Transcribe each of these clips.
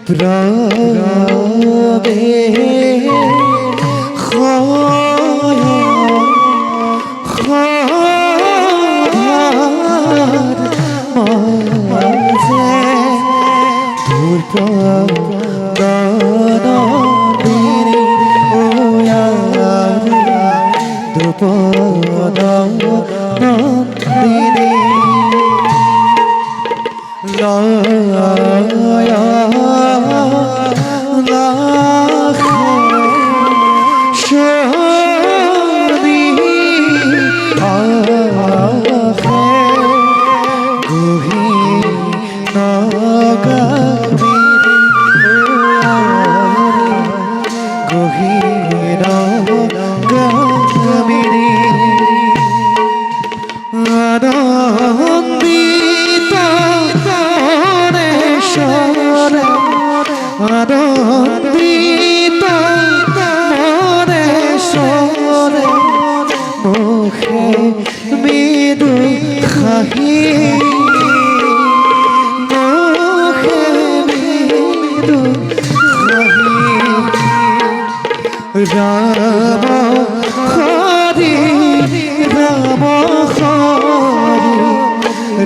ৰবে ৰাম হৰি ৰাম হৰি ৰাম হৰি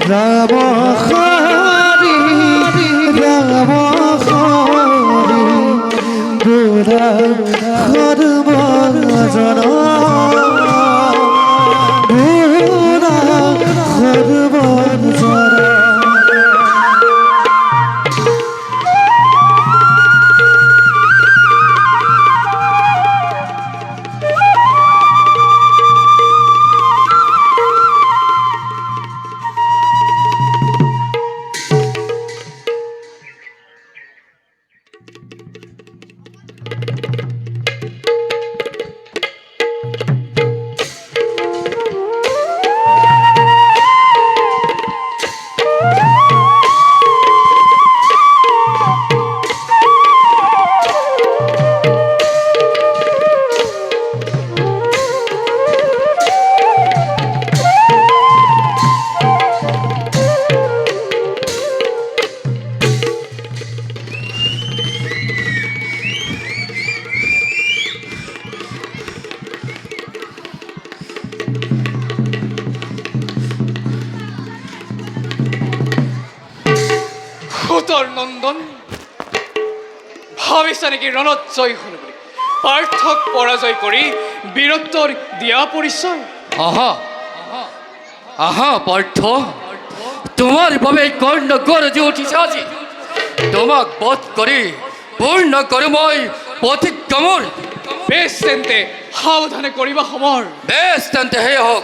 ৰাম হৰি গোৰা ধৰ্ম জন গোৰা ধৰ্ম জন নন্দন ভাবিছা নেকি ৰণত জয় হল বুলি পাৰ্থক পৰাজয় কৰি বীৰত্বৰ দিয়া পৰিচয় আহা আহা পাৰ্থ তোমাৰ বাবে কৰ্ণ গৰজি উঠিছে আজি তোমাক বধ কৰি পূৰ্ণ কৰোঁ মই প্ৰতিজ্ঞামূৰ বেছ তেন্তে সাৱধানে কৰিবা সমৰ বেছ তেন্তে হে হওক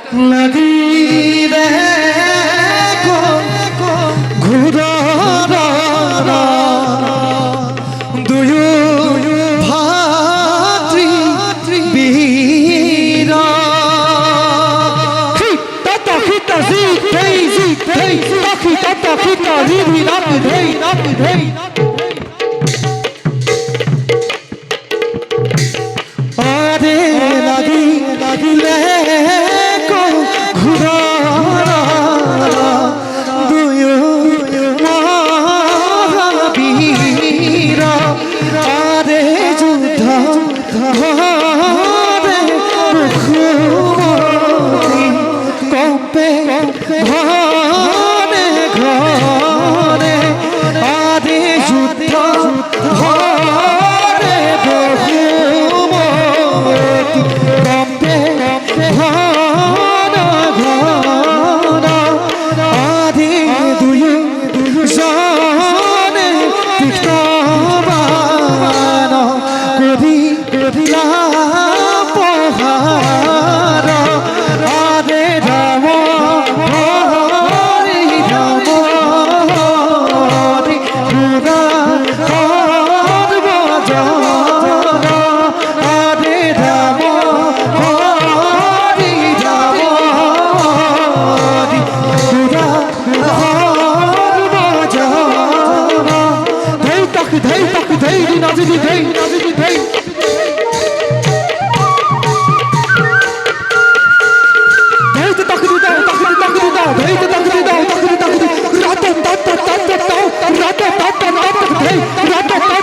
Rata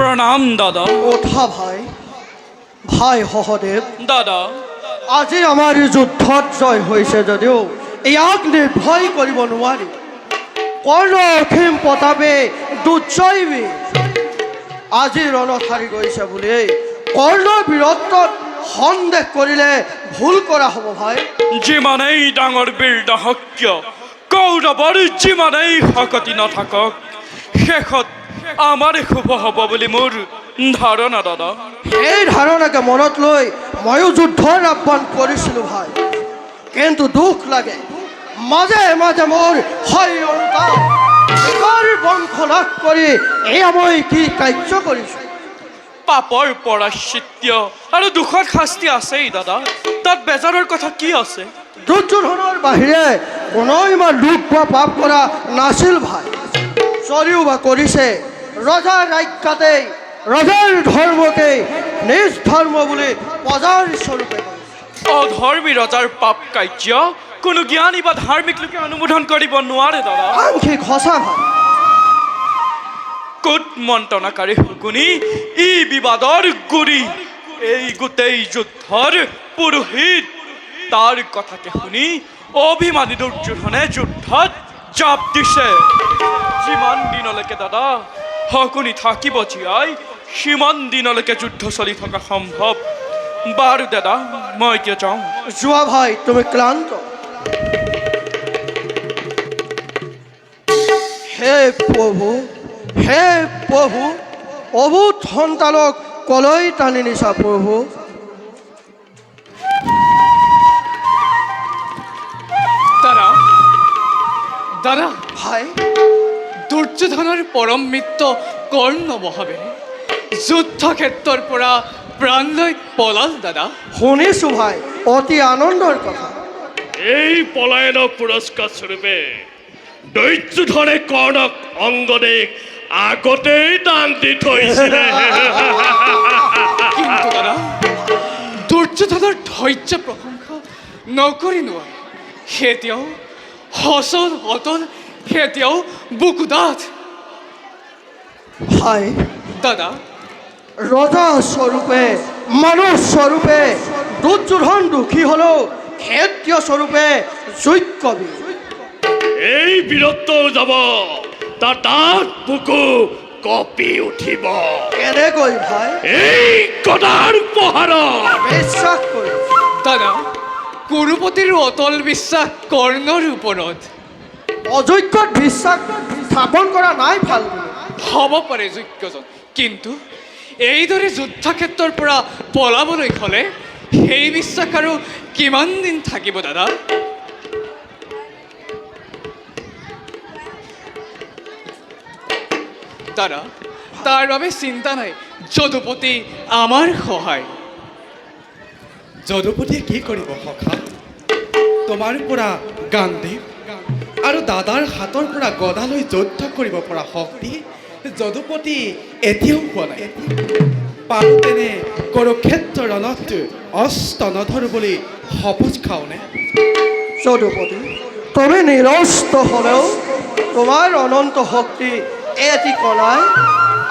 প্ৰণাম দাদা। ওঠা ভাই, ভাই সহদেৱ, দাদা, আজি আমাৰ যুদ্ধত জয় হৈছে যদিও ইয়াক নিৰ্ভয় কৰিব নোৱাৰি। কৰ্ণ অসীম প্ৰতাপে দুৰ্জয়ী আজি ৰণত হাৰি গৈছে বুলি কৰ্ণৰ বীৰত্বত সন্দেহ কৰিলে ভুল কৰা হ'ব ভাই। যিমানেই ডাঙৰ বীৰ নহওক কিয়, কৌৰৱৰ যিমানেই শকতি নাথাকক, শেষত আমাৰে শুভ হ'ব বুলি মোৰ ধাৰণা দাদা। এই ধাৰণাকে মনত লৈ ময়ো যুদ্ধৰ আহ্বান কৰিছিলোঁ ভাই, কিন্তু দুখ লাগে মাজে মাজে মোৰ বংশ নাশ কৰি এয়া মই কি কাৰ্য কৰিছোঁ। পাপৰ পৰাশ্চিত্য আৰু দুখৰ শাস্তি আছেই দাদা, তাত বেজাৰৰ কথা কি আছে? দুৰ্যোধনৰ বাহিৰে কোনেও ইমান দুখ বা পাপ কৰা নাছিল ভাই। যদিও বা কৰিছে ৰজাৰ ৰাজ্যতেই ৰজাৰ ধৰ্মকেই নিজ ধৰ্ম বুলি প্ৰজাৰ স্বৰূপে কৰিছে। অধৰ্মী ৰজাৰ পাপ কাৰ্য কোনো জ্ঞানী বা ধাৰ্মিক লোকে অনুমোদন কৰিব নোৱাৰে দাদা। আংশিক সঁচা ভাই। কুট মন্ত্ৰণাকাৰী শুকুনি ই বিবাদৰ গুৰি, এই গোটেই যুদ্ধৰ পুৰোহিত তাৰ কথাকে শুনি অভিমানী দুৰ্যোধনে যুদ্ধত জাপ দিছে। যিমান দিনলৈকে দাদা শকুনি থাকিব জীয়াই, সিমান দিনলৈকে যুদ্ধ চলি থকা সম্ভৱ। বাৰু দাদা, মই এতিয়া যাওঁ। যোৱা ভাই, তুমি ক্লান্ত। হে প্ৰভু, হে প্ৰভু, অবুধ সন্তানক কলৈ টানি নিছা প্ৰভু। দাদা, দাদা, ভাই, দুৰ্যোধনৰ পৰম মিত্ৰ কৰ্ণ মহাবীৰে যুদ্ধক্ষেত্ৰৰ পৰা প্ৰাণ লৈ পলাল দাদা। শুনিছোঁ ভাই, অতি আনন্দৰ কথা। এই পলায়নক পুৰস্কাৰ স্বৰূপে দুৰ্যোধনে কৰ্ণক অংগদেশ আগতেই দান দি থৈছিলে। কিন্তু দাদা, দুৰ্যোধনৰ ধৈৰ্য প্ৰশংসা নকৰি নোৱাৰে। সেতিয়াও সচল অটল, সেতিয়াও বুকুদাত। ভাই, দাদা, ৰজা স্বৰূপে মানুহ স্বৰূপে দুৰ্যোধন দুখী হলেও ক্ষেত্ৰীয় স্বৰূপে যোগ্য বীৰ। এই বীৰত্বও যাব, তাৰ দাঁত বুকু কঁপি উঠিব। কেনেকৈ ভাই? এই গদাৰ প্ৰহাৰত। বিশ্বাস কৰি দাদা, কুৰুপতিৰ অটল বিশ্বাস কৰ্ণৰ ওপৰত। অযোগ্যত বিশ্বাস স্থাপন কৰা নাই ভাল বুলি। হ'ব পাৰে যোগ্যজন, কিন্তু এইদৰে যুদ্ধক্ষেত্ৰৰ পৰা পলাবলৈ হ'লে সেই বিশ্বাস আৰু কিমান দিন থাকিব দাদা? দাদা, তাৰ বাবে চিন্তা নাই, যদুপতি আমাৰ সহায়। যদুপতিয়ে কি কৰিব সখা? তোমাৰ পৰা গান্ধীৱ আৰু দাদাৰ হাতৰ পৰা গদালৈ যুদ্ধ কৰিব পৰা শক্তি যদুপতি এতিয়াও পোৱা নাই। পাৰো তেনে কুৰুক্ষেত্ৰ ৰণত অস্ত্ৰ নধৰো বুলি শপত খাওঁনে? যদুপতি, তুমি নিৰস্ত হলেও তোমাৰ অনন্ত শক্তি এটি কণাই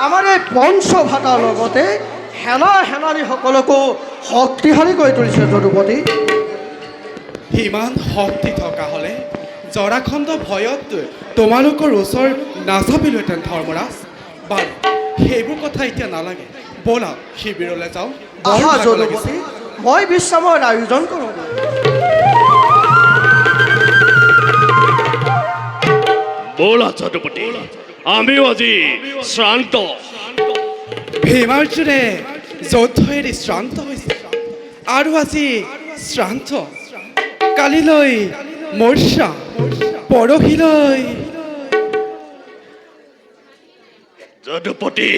আমাৰ এই পঞ্চভাতাৰ লগতে সেনা সেনানীসকলকো শক্তিশালী কৰি তুলিছে। যদুপতি, সিমান শক্তি থকা হ'লে জৰাখণ্ড ভয়ত তোমালোকৰ ওচৰ নাচাপিলোহেঁতেন ধৰ্মৰাজ। বাৰু, সেইবোৰ কথা এতিয়া নালাগে, ব'লা শিবিৰলৈ যাওঁ। আহা যদুপতি, মই বিশ্ৰামৰ আয়োজন কৰোঁ। ব'লা যদুপতি, আমিও আজি শ্ৰান্ত। ভীমাৰ্জুনে যৌথ এৰি শ্ৰান্ত হৈছে আৰু আজি শ্ৰান্ত। কালিলৈ মৰ্চা, পৰহিলৈ যদুপতি,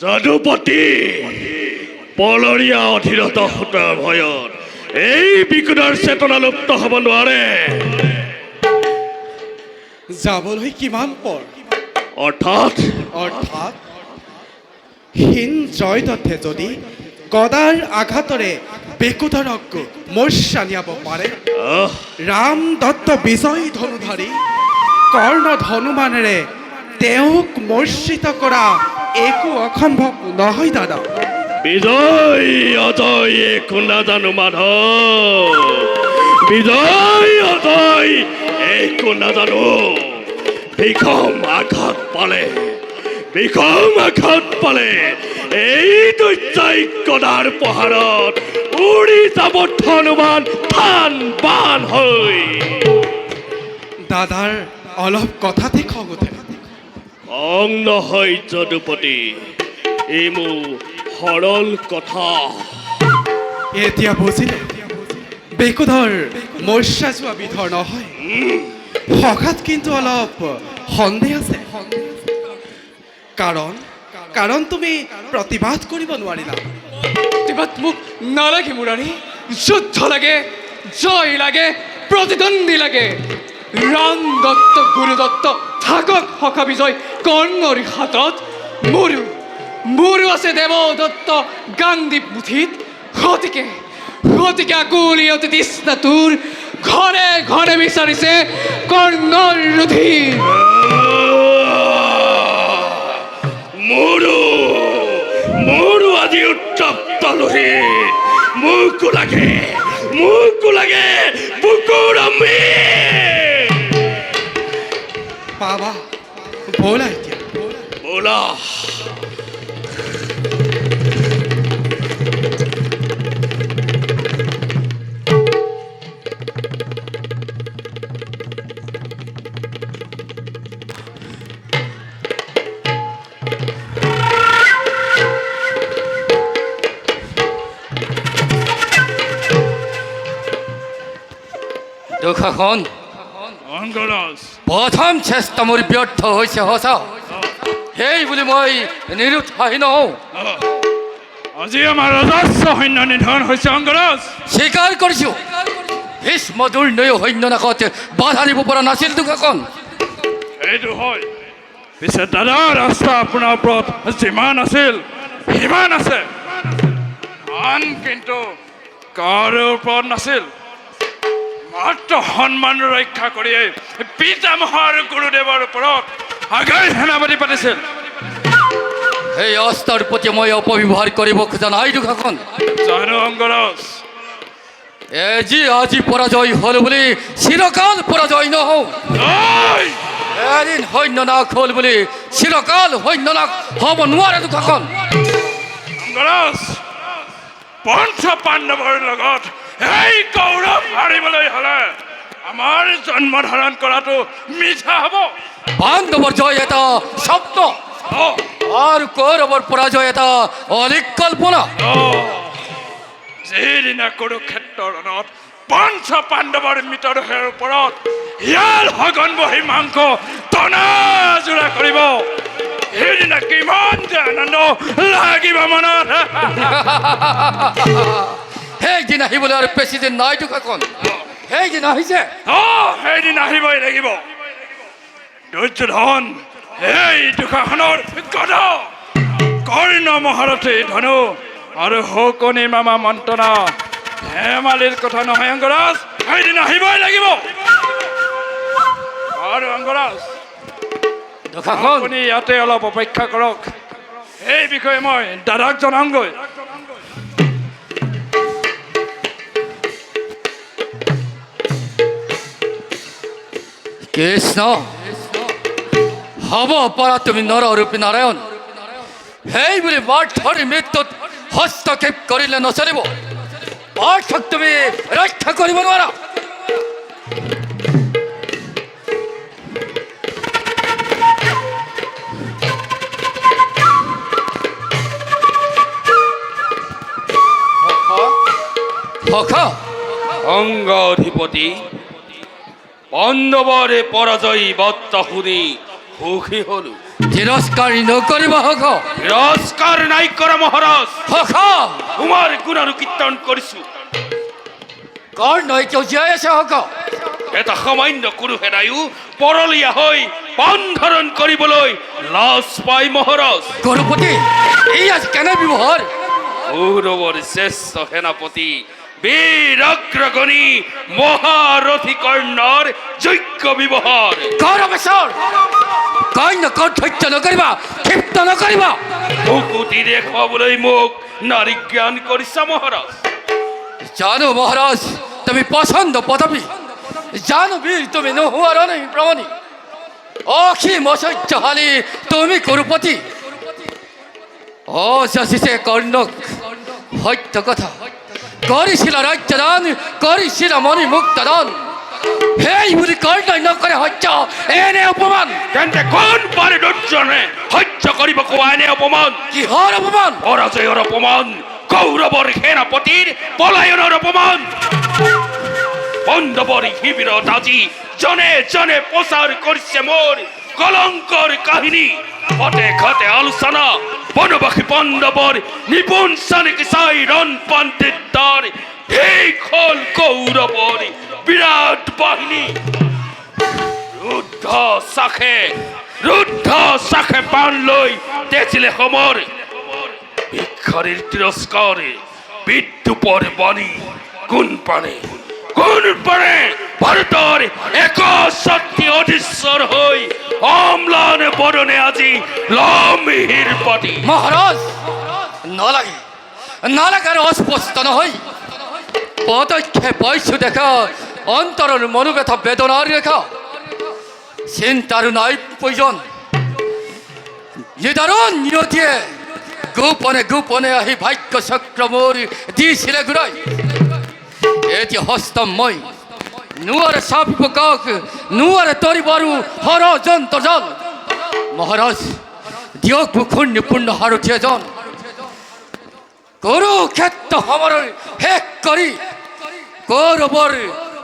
যদুপতি, পলৰীয়া অধীৰতা সূতাৰ ভয়ত এই বিকুদাৰ চেতনা লুপ্ত হ'ব নোৱাৰে। যাবলৈ কিমান পৰ? অৰ্থাৎ অৰ্থাৎ হীন জয়দত্তে যদি গদাৰ আঘাতৰে বেকুধৰক মৰ্চা নিয়াব পাৰে, ৰাম দত্ত বিজয়ী ধনুধাৰী কৰ্ণ ধনুমানেৰে তেওঁক মৰ্চিত কৰা একো অসম্ভৱ নহয় দাদা। বিজয় অজয় একো নাজানো মাধৱ, বিজয় অজয় একো নাজানো। বিষম আঘাত পালে এই দুৰ্জয় গদাৰ পহাৰত উৰি যাব হনুমান থান বান হৈ। দাদাৰ অলপ কথাতে খং উঠে। খং নহয় যদুপতি, এই মোৰ সৰল কথা। এতিয়া বুজিলে বেকুধৰ মৰ্যা যোৱা বিধৰ নহয়। সখাত কিন্তু অলপ সন্দেহ আছে। কাৰণ তুমি প্ৰতিবাদ কৰিব নোৱাৰিলা। প্ৰতিবাদ মোক নালাগে মুৰাৰী। যুদ্ধ লাগে, জয় লাগে, প্ৰতিদ্বন্দ্বী লাগে। ৰাম দত্ত গুৰু দত্ত থাকক সখা বিজয় কৰ্ণৰ হাতত। মোৰো আছে দেৱ দত্ত গাংদীপ মুঠিত। গতিকে আকুলিয়তে তৃষ্ণাতুৰ ঘৰে ঘৰে বিচাৰিছে কৰ্ণৰ ৰুধিৰ। মোৰো আজি উত্তপ্ত লোহিত। মোকো লাগে বুকুৰ অমৃত। পাবা ব'লা এতিয়া। ব'লা। দুঃশাসন অংগৰাজ, প্ৰথম চেষ্টা মোৰ ব্যৰ্থ হৈছে সঁচা। সেই বুলি মই নিৰুৎসাহী নহওঁ। আজি আমাৰ অজস্ৰ সৈন্য নিধন হৈছে অংগৰাজ। স্বীকাৰ কৰিছোঁ, ভীষ্ম দুৰ্ণয় সৈন্য নাকত বাধা দিব পৰা নাছিল দুঃশাসন। এইটো হয়, পিছে দাদাৰ আস্থা আপোনাৰ ওপৰত যিমান আছিল সিমান আছে, আন কিন্তু কাৰো ওপৰত নাছিল। মাত্ৰ সন্মান ৰক্ষা কৰিয়ে পিতামহ আৰু গুৰুদেৱৰ ওপৰত আগাই সেনাপতি পাতিছিল। সেই আস্থাৰ প্ৰতি মই অপব্যৱহাৰ কৰিব খোজা নাই দুঃশাসন। জানো অংগৰাজ, আজি পৰাজয় হ'ল বুলি চিৰকাল পৰাজয় নহওঁ। ঐ! এদিন সৈন্য নাশ হ'ল বুলি চিৰকাল সৈন্য নাশ হ'ব নোৱাৰে দুঃশাসন। অংগৰাজ, পঞ্চ পাণ্ডৱৰ লগত এই কৌৰৱ হাৰিবলৈ হ'লে আমাৰ জন্ম ধাৰণ কৰাটো মিছা হ'ব। পাণ্ডৱৰ জয় এটা স্বপ্ন আৰু কৌৰৱৰ পৰাজয় এটা অলিকল্পনা। যিদিনা কুৰুক্ষেত্ৰ ৰণত পঞ্চ পাণ্ডৱৰ মৃতদেহৰ ওপৰত ইয়াৰ সঘন বহি মাংস টনাজোৰা কৰিব, সেইদিনা কিমান যে আনন্দ লাগিব মনত। সেইদিন আহিবলৈ আৰু বেছি দিন নাই দুঃশাসন। সেইদিন আহিছে। সেইদিন আহিবই লাগিব। দুৰ্যোধন এই দুঃশাসনৰ গদা, কৰ্ণ মহাৰথী ধনু আৰু শকুনি মামা মন্ত্ৰণা ধেমালিৰ কথা নহয় অংগৰাজ। সেইদিন আহিবই লাগিব। আৰু অংগৰাজ, দুঃশাসন আপুনি ইয়াতে অলপ অপেক্ষা কৰক, এই বিষয়ে মই দাদাক জনামগৈ। কৃষ্ণ, হ'ব পাৰা তুমি নৰৰূপী নাৰায়ণ। সেই বুলি পাৰ্থৰ মৃত্যুত হস্তক্ষেপ কৰিলে নচলিব। পাৰ্থক তুমি ৰক্ষা কৰিব নোৱাৰা। সখা অংগ অধিপতি, পাণ্ডৱৰে পৰাজয় বাৰ্তা শুনি সুখী হলো। তিৰস্কাৰী নকৰিবা সখা। তিৰস্কাৰ নাই কৰা মহাৰাজ, সখা তোমাৰ গুণানুকীৰ্তন কৰিছো। কৰ্ণই কিয় জীয়াই আছে সখা? এটা সামান্য কুৰু সেনায়ো পৰলীয়া হৈ পাণ ধাৰণ কৰিবলৈ লাজ পাই মহাৰাজ। গৰুপতি, এই আজ কেনে ব্যৱহাৰ? কৌৰৱৰ শ্ৰেষ্ঠ সেনাপতি বীৰ অগ্ৰগণী মহাৰথী কৰ্ণৰ যোগ্য ব্যৱহাৰ। গৌৰৱেশ্বৰ কন্য কৰ্তব্য নকৰিবা ক্ষিপ্ত নকৰিবা ভুকুটি দেখুৱাবলৈ মোক নাৰী জ্ঞান কৰিছা মহাৰাজ জানো মহারাজ তুমি পছন্দ পদবী জানো বীর তুমি নোহোয়ার নেই প্রমাণী অসীম অসহ্যশালী তুমি কুরুপতি অশাসিসে কর্ণক সত্য কথা কৰিছিল ৰাজ্যদান কৰিছিল মণি মুক্তদান সেই বুলি কৰ্ণই নকৰে সহ্য এনে অপমান তেন্তে কোন পাৰে দুৰ্জনে সহ্য কৰিব কোৱা এনে অপমান কিহৰ অপমান পৰাজয়ৰ অপমান কৌৰৱৰ সেনাপতিৰ পলায়নৰ অপমান পাণ্ডৱৰ শিবিৰত আজি জনে জনে প্ৰচাৰ কৰিছে মোৰ কলংকৰ কাহিনী পথে ঘাটে আলোচনা বনবাসী পাণ্ডৱৰ নিপুণ চানিক চাই ৰণ পণ্ডিতৰ এই খল কৌৰৱৰ বিৰাট বাহিনী ৰুদ্ধ চাখে পাণ লৈ তেজিলে সমৰ ভিক্ষাৰীৰ তিৰস্কাৰে বিদ্যুপৰ বাণী কোন পাৰে ভাৰতৰ একশক্তি অধীশ্বৰ হৈ অম্লান বদনে আজি লমিহিৰ পাতি মহাৰাজ নালাগে নালাগে আৰ অস্পষ্ট নহয় পদক্ষেপ পাইছো দেখা অন্তৰৰ মনোবেথা বেদনাৰ ৰেখা চিন্তাৰ নাই প্ৰয়োজন নিদাৰুণ নিয়তিয়ে গোপনে গোপনে আহি ভাগ্য চক্ৰ মোৰ দিছিলে ঘূৰাই এতিয়া হস্তম মই নোৱাৰে চাপিব কাক নোৱাৰে তৰিব আৰু ষড়যন্ত্ৰ জাল মহাৰাজ দিয়ক মুখৰ নিপুণ সাৰথি এজন কুৰুক্ষেত্ৰ সমৰ শেষ কৰি কৌৰৱৰ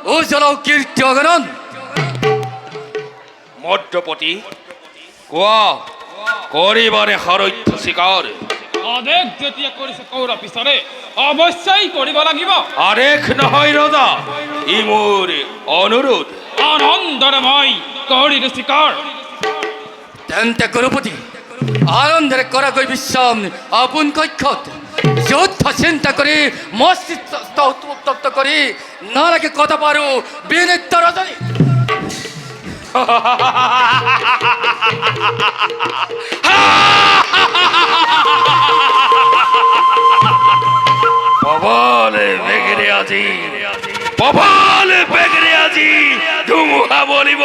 উজ্জ্বল কীৰ্তি অগণন মধ্যপতি কোৱা কৰিবানে সাৰথ্য স্বীকাৰ আদেশ যেতিয়া কৰিছে কৌৰ পিছৰে অৱশ্যেই কৰিব লাগিব আদেশ নহয় ৰজা ই মোৰ অনুৰোধ আনন্দৰে মই কৰিলো স্বীকাৰ তেন্তে গুৰুপতি আনন্দেৰে কৰাকৈ বিশ্ৰাম আপোন কক্ষত যুদ্ধ চিন্তা কৰি মস্তিষ্ক উত্তপ্ত কৰি নালাগে কথা পাৰো বিনিত ৰজনী পবলে বেগেৰে আজি ধুমুহা বলিব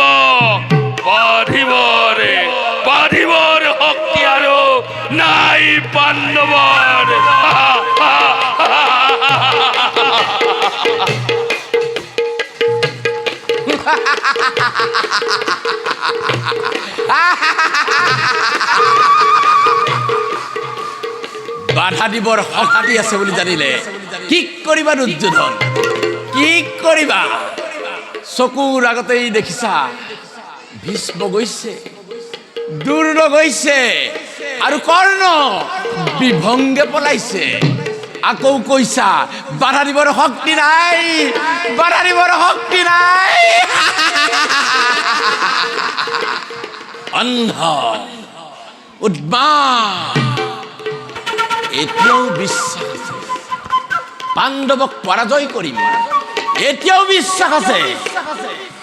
বাঢ়িবৰ শক্তি আৰু নাই পাণ্ডৱৰ বাধা দিবৰ সংঘাতি আছে বুলি জানিলে কি কৰিবা দুৰ্যোধন কি কৰিবা চকুৰ আগতেই দেখিছা ভীষ্ম গৈছে দুৰ্ণ গৈছে আৰু কৰ্ণ বিভংগে পলাইছে আকৌ কৈছা বাধা দিবৰ শক্তি নাই বাধা দিবৰ শক্তি নাই অন্ধ উদ্মাদ এতিয়াও বিশ্বাস আছে পাণ্ডৱক পৰাজয় কৰিম এতিয়াও বিশ্বাস আছে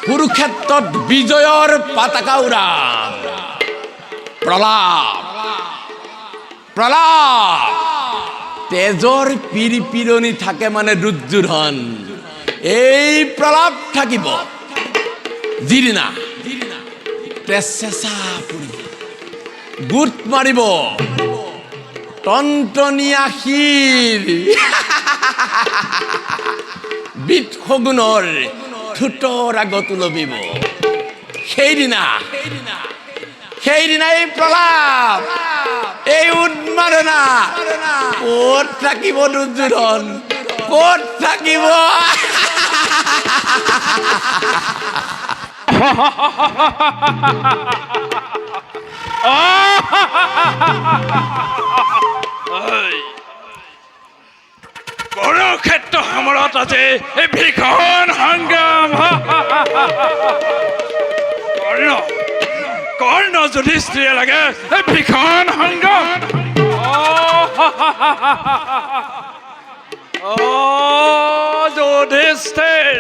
কুৰুক্ষেত্ৰত বিজয়ৰ পতাকা উৰাম প্ৰলাপ তেজৰ পিৰিপিৰণি থাকে মানে দুৰ্যোধন এই প্ৰলাপ থাকিব যিদিনা তেজ চেঁচা পৰিব গোট মাৰিব টনটনীয়া শিৰ বিধ শগুনৰ ঠোঁটৰ আগত লবিব সেইদিনা এই প্ৰলাপ এই উন্মাদনা ক'ত থাকিব দুৰ্যোধন ক'ত থাকিব কুৰুক্ষেত্ৰ সমৰত আছে এই ভীষণ সংগ্ৰাম কৰ্ণ যুধিষ্ঠিৰে লাগে এই ভীষণ সংগ্ৰাম যুধিষ্ঠিৰ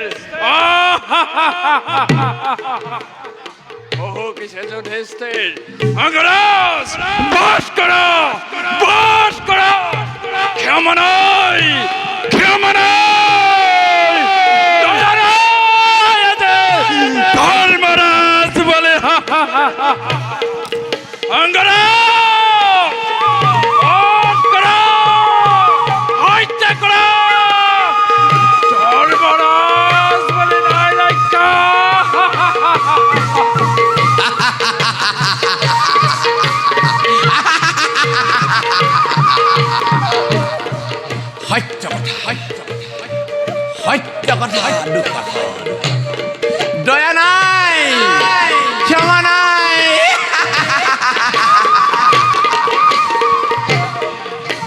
বহু কিছে যুধিষ্ঠিৰ অংগৰাজ বাস কৰা বাস কৰা ক্ষমা নাই ক্ষমা নাই দয়া নাই ধৰ্মৰাজ বলে অংগৰাজ বাস কৰা হত্যা কৰা ধৰ্মৰাজ বলে নাই ৰক্ষা সত্য কথা সত্য কথা দুখ কথা দয়া নাই ক্ষমা নাই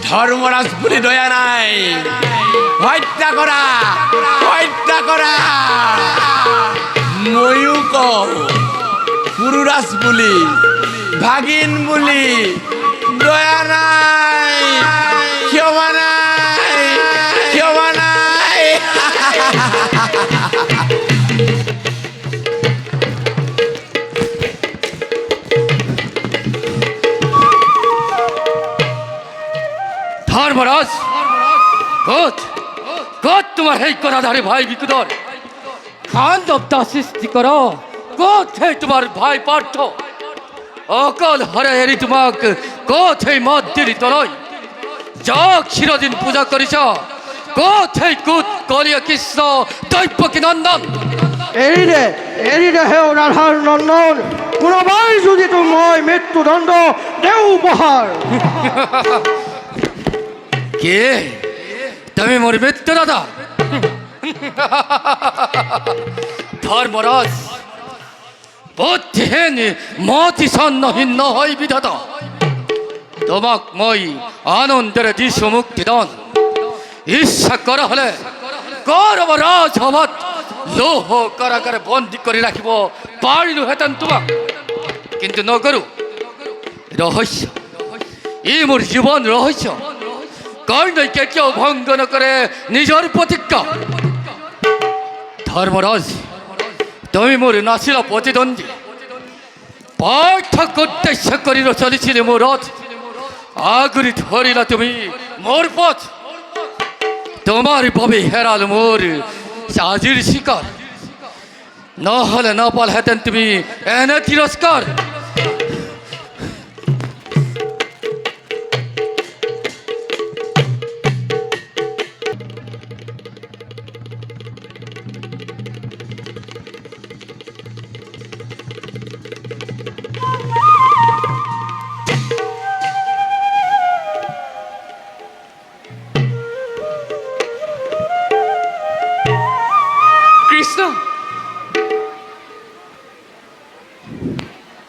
ধৰ্মৰাজ বুলি দয়া নাই হত্যা কৰা ময়ো কওঁ পুৰুৰাজ বুলি ভাগিন বুলি দয়া নাই ক্ষমা নাই ক্ষমা নাই ধর্মরাজ কোথ কোথ তোমার এই করাধারে ভাই বিকুদর খান দপ্তা সৃষ্টি করো কোথ এই তোমার ভাই পার্থ অকল হরে হেরি তোমাক কোথ এই মধ্যের তলয় যা চিরদিন পূজা করিছ কোথ এই কুত কলিয়া কৃষ্ণ দৈব্যকী নন্দন এৰি দে হে ৰাধাৰ নন্দন কোনোবাই যদি তো মই মৃত্যুদণ্ড দেও উপহাৰ কে তুমি মোর মৃত্যু দাদা ধর্মরাজ বুদ্ধিহীন মতি সন্নহীন নহয় বিধাতা তোমাক মই আনন্দের দিশ মুক্তি দান ইচ্ছা করা হলে কৌরব রাজসভাত লৌহ কারাগারে বন্দী করে রাখিব পারিল হেতেন তোমাক কিন্তু নকৰো রহস্য ই মোর জীবন রহস্য কর্ণকে কেউ ভঙ্গ নকরে নিজের প্রতিজ্ঞা ধর্মরাজ তুমি মোর নাসিল প্রতিদ্বন্দ্বী পার্থক্য উদ্দেশ্য করিল চলিছিলে মোর রথ আগুরি ধরিলা তুমি মোর পথ তোমার ববে হেরাল মোর আজির শিকার নহলে না পাল হেতেন তুমি এনে তিরস্কার কৃষ্ণ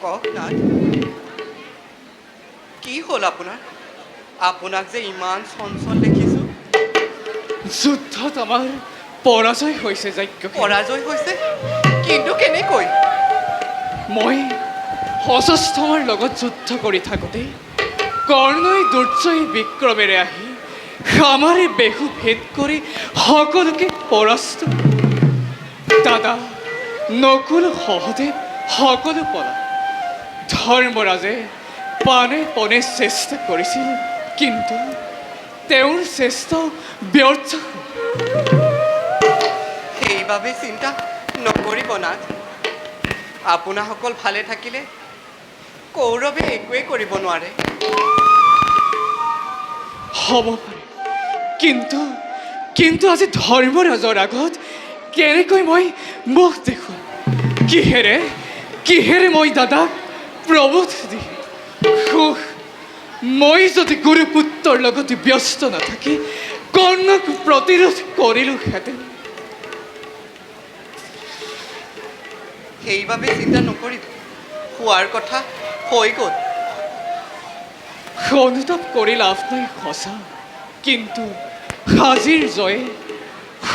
কওক নাথ কি হ'ল আপোনাৰ আপোনাক যে ইমান চঞ্চল দেখিছোঁ যুদ্ধত আমাৰ পৰাজয় হৈছে যজ্ঞ পৰাজয় হৈছে কিন্তু কেনেকৈ মই সশস্ত্ৰৰ লগত যুদ্ধ কৰি থাকোঁতে কৰ্ণই দুৰ্জয় বিক্ৰমেৰে আহি আমাৰ বেহু ভেদ কৰি সকলোকে পৰাস্ত দাদা নকুল সহদেৱ সকলো পলা ধৰ্মৰাজে পানে পনে চেষ্টা কৰিছিল কিন্তু তেওঁৰ চেষ্টা ব্যৰ্থ সেইবাবে চিন্তা নকৰিব নাথ আপোনাসকল ভালে থাকিলে কৌৰৱে একোৱে কৰিব নোৱাৰে হ'ব পাৰে কিন্তু কিন্তু আজি ধৰ্মৰাজৰ আগত কেনেকৈ মই মুখ দেখোঁ কিহেৰে মই দাদাক প্ৰবোধ দি মই যদি গুৰুপুত্ৰৰ লগত ব্যস্ত নাথাকি কৰ্ণক প্ৰতিৰোধ কৰিলোহেঁতেন সেইবাবে চিন্তা নকৰিব হোৱাৰ কথা হৈ গ'ল অনুতাপ কৰি লাভ নাই সঁচা কিন্তু আজিৰ জয়ে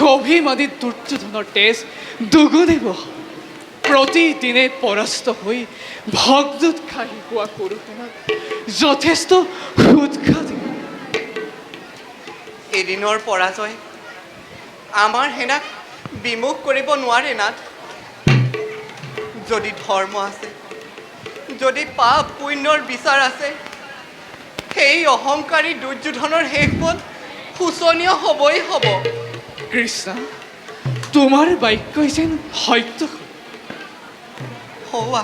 অভিমানী দুৰ্যোধনৰ তেজ দুগুণে বহা প্ৰতিদিনে পৰাস্ত হৈ ভগ্নোৎসাহী হোৱা কুৰুসেনাক যথেষ্ট উৎসাহ দিব এদিনৰ পৰাজয় আমাৰ সেনাক বিমুখ কৰিব নোৱাৰে নাথ যদি ধৰ্ম আছে যদি পাপ পুণ্যৰ বিচাৰ আছে, সেই অহংকাৰী দুৰ্যোধনৰ শেষ ফল শোচনীয় হ'বই হ'ব। কৃষ্ণ তোমাৰ বাক্যই যেন সত্য হৌৱা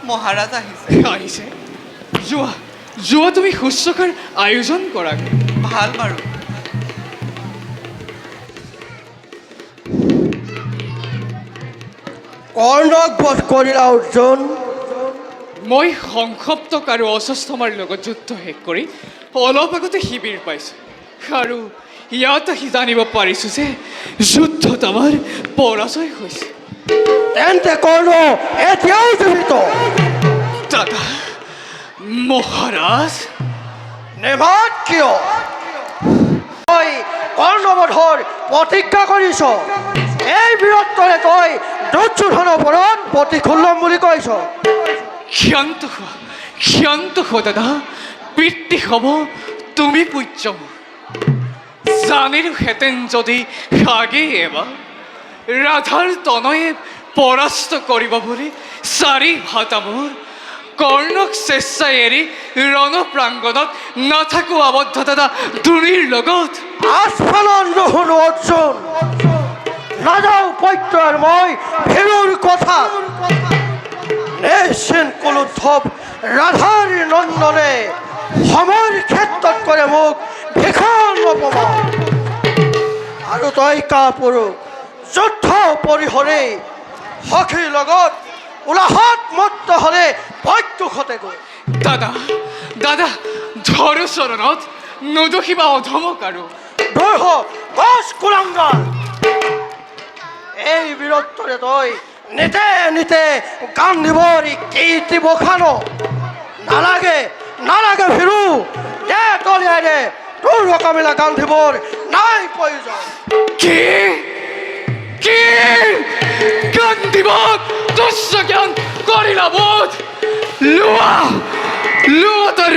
মহাৰাজ আহিছে। আহিছে। যোৱা যোৱা তুমি শুশ্ৰূষাৰ আয়োজন কৰা। ভাল বাৰু। কৰ্ণক বধ কৰিলা অৰ্জুন। মই সংসপ্তক আৰু অস্বস্থমাৰ লগত যুদ্ধ শেষ কৰি অলপ আগতে শিবিৰ পাইছোঁ আৰু ইয়াত আহি জানিব পাৰিছোঁ যে যুদ্ধত আমাৰ পৰাজয় হৈছে। তেন্তে কৰ্ণ এতিয়াও জীৱিত। দাদা মহাৰাজ নেমাত কিয়? তই কৰ্ণবধৰ প্ৰতিজ্ঞা কৰিছ। এই বীৰত্বৰে তই দুৰ্যোধনৰ ওপৰত প্ৰতিশোধ ল'ম বুলি কৈছ। ক্ষান্ত হোৱা দাদা। পিতৃ হ'ব তুমি পূজ্য। জানিলোহেঁতেন যদি আগেয়ে এবাৰ ৰাধাৰ তনয়ে পৰাস্ত কৰিব বুলি চাৰি ভাতা মোৰ কৰ্ণক স্বেচ্ছাই এৰি ৰণ প্ৰাংগণত নাথাকো আবদ্ধ দাদা দুৰীৰ লগত। আস্ফালন নুশুনো অৰ্জুন। নাযাওঁ পৈত্ৰৰ মই ভীৰুৰ কথা। নেচিন কুলুদ্ধৱ ৰাধাৰ নন্দনে সময়ৰ ক্ষেত্ৰত কৰে মোক ভীষণ অপমান। আৰু তই কাপুৰুষ যুদ্ধ পৰিহৰি সখীৰ লগত উলাহত মত্ত হ'লে পৈত্য ঘটেগৈ। দাদা দাদা ধৰো চৰণত নদোষিবা অধমক আৰু দৈহ গছ কুলাংগাৰ। এই বীৰত্বৰে তই নিতে নিতে গান্ধীবৰ কীৰ্তি বখানো। নালাগে নালাগে ভীৰু, দে তলিয়াই দে। তোৰ ৰকমিলা গান্ধীবৰ নাই প্ৰয়োজন। কি কি গান্ধীবক তুচ্ছ জ্ঞান কৰিলা বোধ। লোৱা লোৱা তাৰ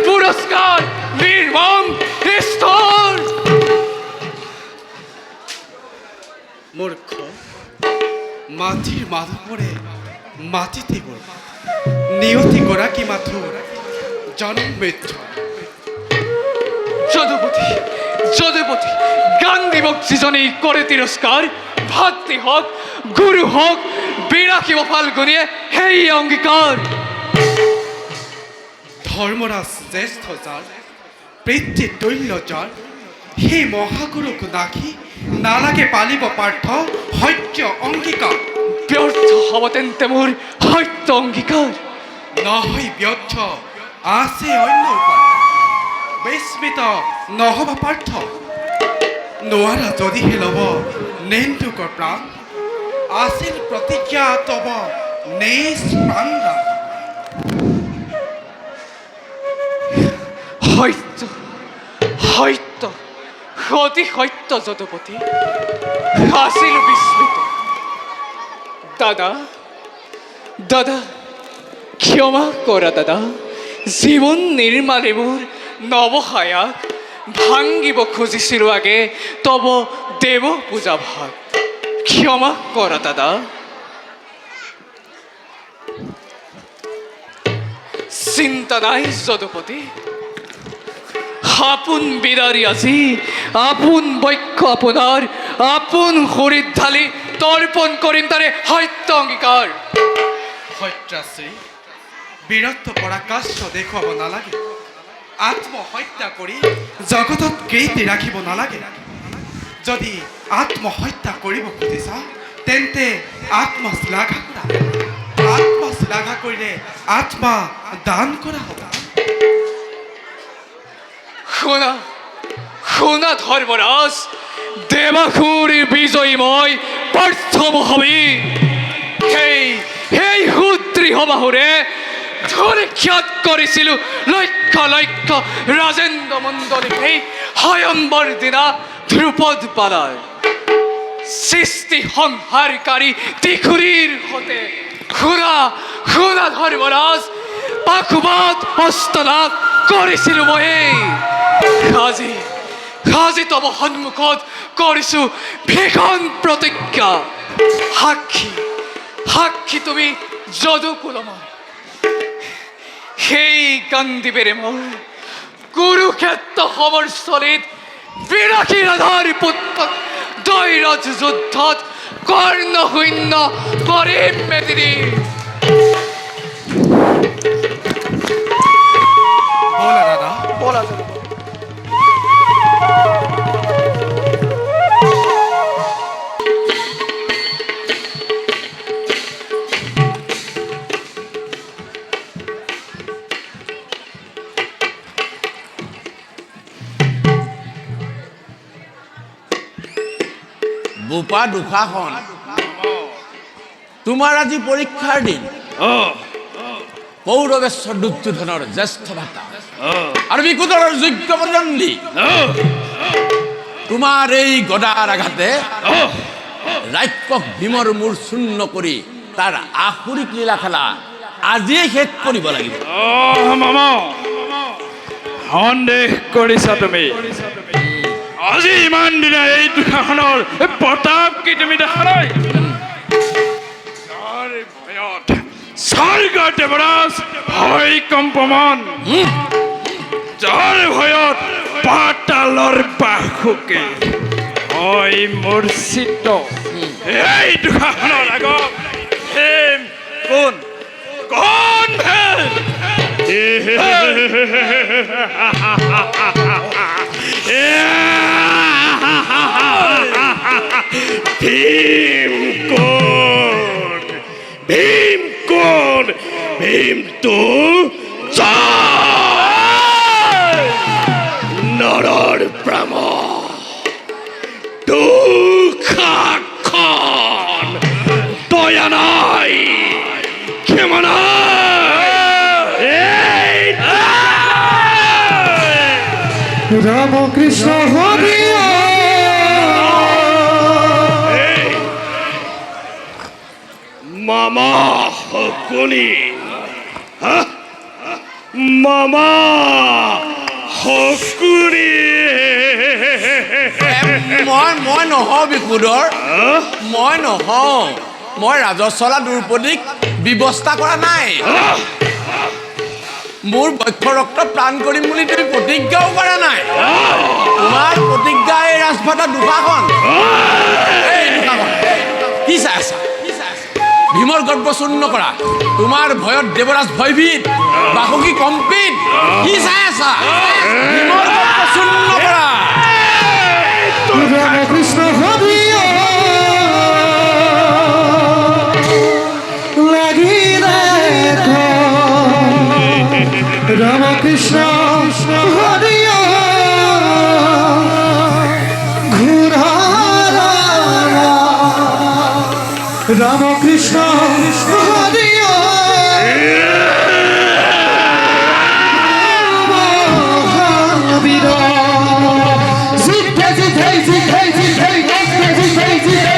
পুৰস্কাৰ নিৰ্মম স্থল। মূৰ্খ মাটিৰ মাধৱৰে মাটিতে গ'ল। নিয়তি গৰাকী মাথো জন্ম মৃত্যু। যদুপতি যদুপতি গান্ধীবক যিজনেই কৰে তিৰস্কাৰ, ভাতৃ হওক গুৰু হওক বিৰাশী ফাল্গুনীয়ে সেই অংগীকাৰ। ধৰ্মৰাজ জ্যেষ্ঠ যাৰ, পিতৃ তুল্য যাৰ, সেই মহাগুৰুক নাখি নালাগে পালিব পাৰ্থ সত্য অংগীকাৰ। ব্যৰ্থ হ'ব তেন্তে মোৰ সত্য অংগীকাৰ। নহয় ব্যৰ্থ আছে অন্য উপায়। বিস্মিত নহ'বা পাৰ্থ। নোৱাৰা যদিহে ল'ব নেন্দুকৰ প্ৰাণ। আছিল প্ৰতিজ্ঞা তব নিজ প্ৰাণদান। সত্য সত্য অতি সত্য যদুপতি। আছিল বিস্মিত। দাদা দাদা ক্ষমা কৰা দাদা। জীৱন নিৰ্মালে মোৰ নৱহায়াক ভাঙিব খুজিছিলোঁ আগে তব দেৱ পূজা ভাগ। ক্ষমা কৰা দাদা। চিন্তা নাই যদুপতি। আপোন বিদাৰী আজি আপোন বক্ষ আপোনাৰ আপোন শৰীৰ ঢালি তৰ্পণ কৰিম তাৰে সত্য অংগীকাৰ। সত্যাশ্ৰী বীৰত্ব পৰাকাষ্ঠ দেখুৱাব নালাগে। আত্মহত্যা কৰি জগতত কীৰ্তি ৰাখিব নালাগে। যদি আত্মহত্যা কৰিব খুজিছা তেন্তে আত্মশ্লাঘা কৰা। আত্মশ্লাঘা কৰিলে আত্মা দান কৰা হ'ব। শুনা শুনা ধৰ্মৰাজ, দেৱাসুৰীৰ বিজয়ী মই পাৰ্থ মহাবীৰ। সেই সুদৃঢ় বাহুৰে ধৰিখ্যাত কৰিছিলোঁ লক্ষ লক্ষ ৰাজেন্দ্ৰ মণ্ডলী সেই স্বয়ম্বৰ দিনা ধ্ৰুপদ পালাৰ সৃষ্টি সংহাৰকাৰী ত্ৰিশূৰীৰ সতে। শুনা শুনা ধৰ্মৰাজ, পাশুপাত হস্তলাভ কৰিছিলোঁ মই। আজি আজি তব সন্মুখত কৰিছোঁ ভীষণ প্ৰতিজ্ঞা। সাক্ষী সাক্ষী তুমি যদুকুলময়। সেই কান্দিবেৰে মোৰ কুৰুক্ষেত্ৰ সমৰস্থলীত বিৰাশী ৰাধাৰ পুত্ৰ দৈৰথ যুদ্ধত কৰ্ণশূন্য কৰিম মেদিনী। ব'লা দাদা বলা চলো। বোপা দুষাখন তোমাৰ আজি পৰীক্ষাৰ দিন। কৌৰৱেশ্বৰ দুৰ্যোধনৰ জ্যেষ্ঠ ভাতা আৰু বিকুটৰৰ যোগ্য প্ৰতিদ্বন্দ্বী তোমাৰ এই গদাৰ আঘাতে ৰাক্ষস ভীমৰ মূৰ চূৰ্ণ কৰি তাৰ আসুৰিক লীলা খেলা আজিয়ে শেষ কৰিব লাগিব। মামা সন্দেহ কৰিছা তুমি? আজি ইমান দিনে এই দুষাখনৰ প্ৰতাপ কি তুমি দেখা নাই? স্বৰ্গ দেৱৰাজ ভয় কম্পমান, যাৰ ভয়ত পাতালৰ বাসুকে হয় মূৰ্ছিত। এই দুষাখনৰ আগত ভীম কোন কোন ভীম কোন ভীম কোন ভীম তো নৰৰ প্ৰেম দুষাখন দয়া নাই ক্ষমা নাই। ৰাম কৃষ্ণ হৰি মামা হকুনি মামা হকুনি মই নহওঁ বিকুদৰ, মই নহওঁ। মই ৰাজচলা দ্ৰৌপদীক ব্যৱস্থা কৰা নাই। মোৰ বক্ষ ৰক্ত প্ৰাণ কৰিম বুলি তুমি প্ৰতিজ্ঞাও কৰা নাই। তোমাৰ প্ৰতিজ্ঞা এই ৰাজভাতা দুষাখন। এই দুষাখন কি চাই আছা? ভীমৰ গৰ্ব চূৰ্ণ কৰা, তোমাৰ ভয়ত দেৱৰাজ ভয়ভীত, বাসুকী কম্পিত। কি চাই আছা? ভীমৰ গৰ্ব চূৰ্ণ কৰা। রাম কৃষ্ণ হরি লাগিলে রাম কৃষ্ণ হরি রাম কৃষ্ণ হরি মহাবীর জিতে জিতে জিতে জিতে জিতে জিতে জিতে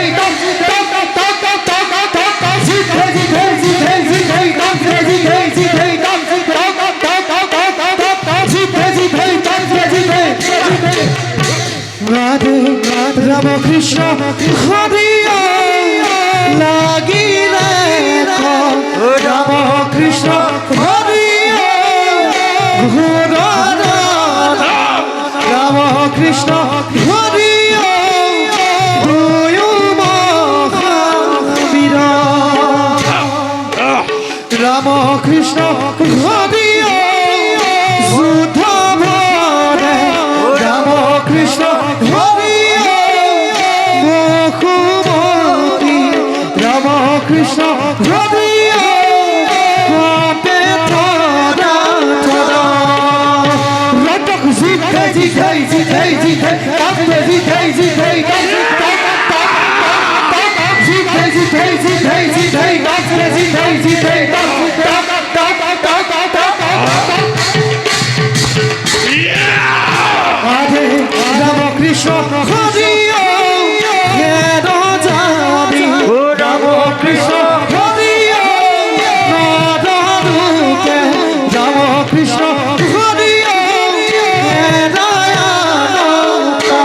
রাধে রাম কৃষ্ণ হরি লাগিলে রাম কৃষ্ণ হরি রাম কৃষ্ণ হরি মহাবীর রাম কৃষ্ণ হরি যুদ্ধ ভরে রাম কৃষ্ণ হরি মুখমতি রাম কৃষ্ণ হরি কপে থরা থরা রটক জিতে জিতে জিতে জিতে কাপে জিতে জিতে জিতে জিতে জিতে জিতে কাপে জিতে জিতে রাধে রাম কৃষ্ণ হরি হের যাবি রাম কৃষ্ণ হরি রূপে রাম কৃষ্ণ হরি হেরায়ানতা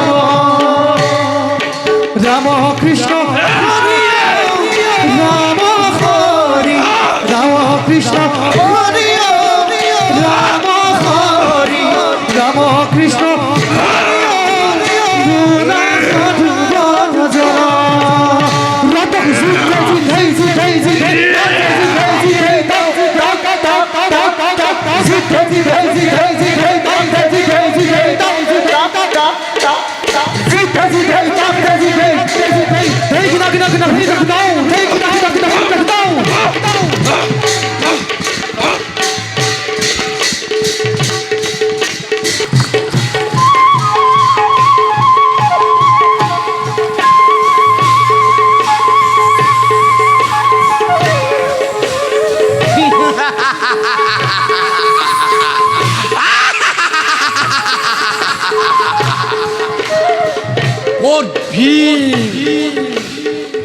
ক'ত ভিৰ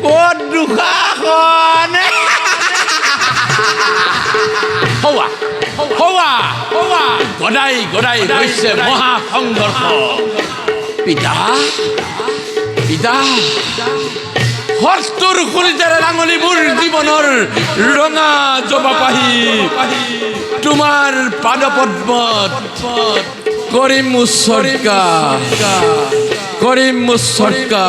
ক'ত দুসাখন হৌৱা হৌৱা হৌৱা গদাই গদাই হৈছে মহা সংঘৰ্ষ পিতা পিতা হস্তৰ খৰিতেৰে ৰাঙলী মোৰ জীৱনৰ ৰঙা জবা পাহি তোমাৰ পাদপদ্মত কৰিম উৎসৰ্গা কৰিম উৎসৰ্গা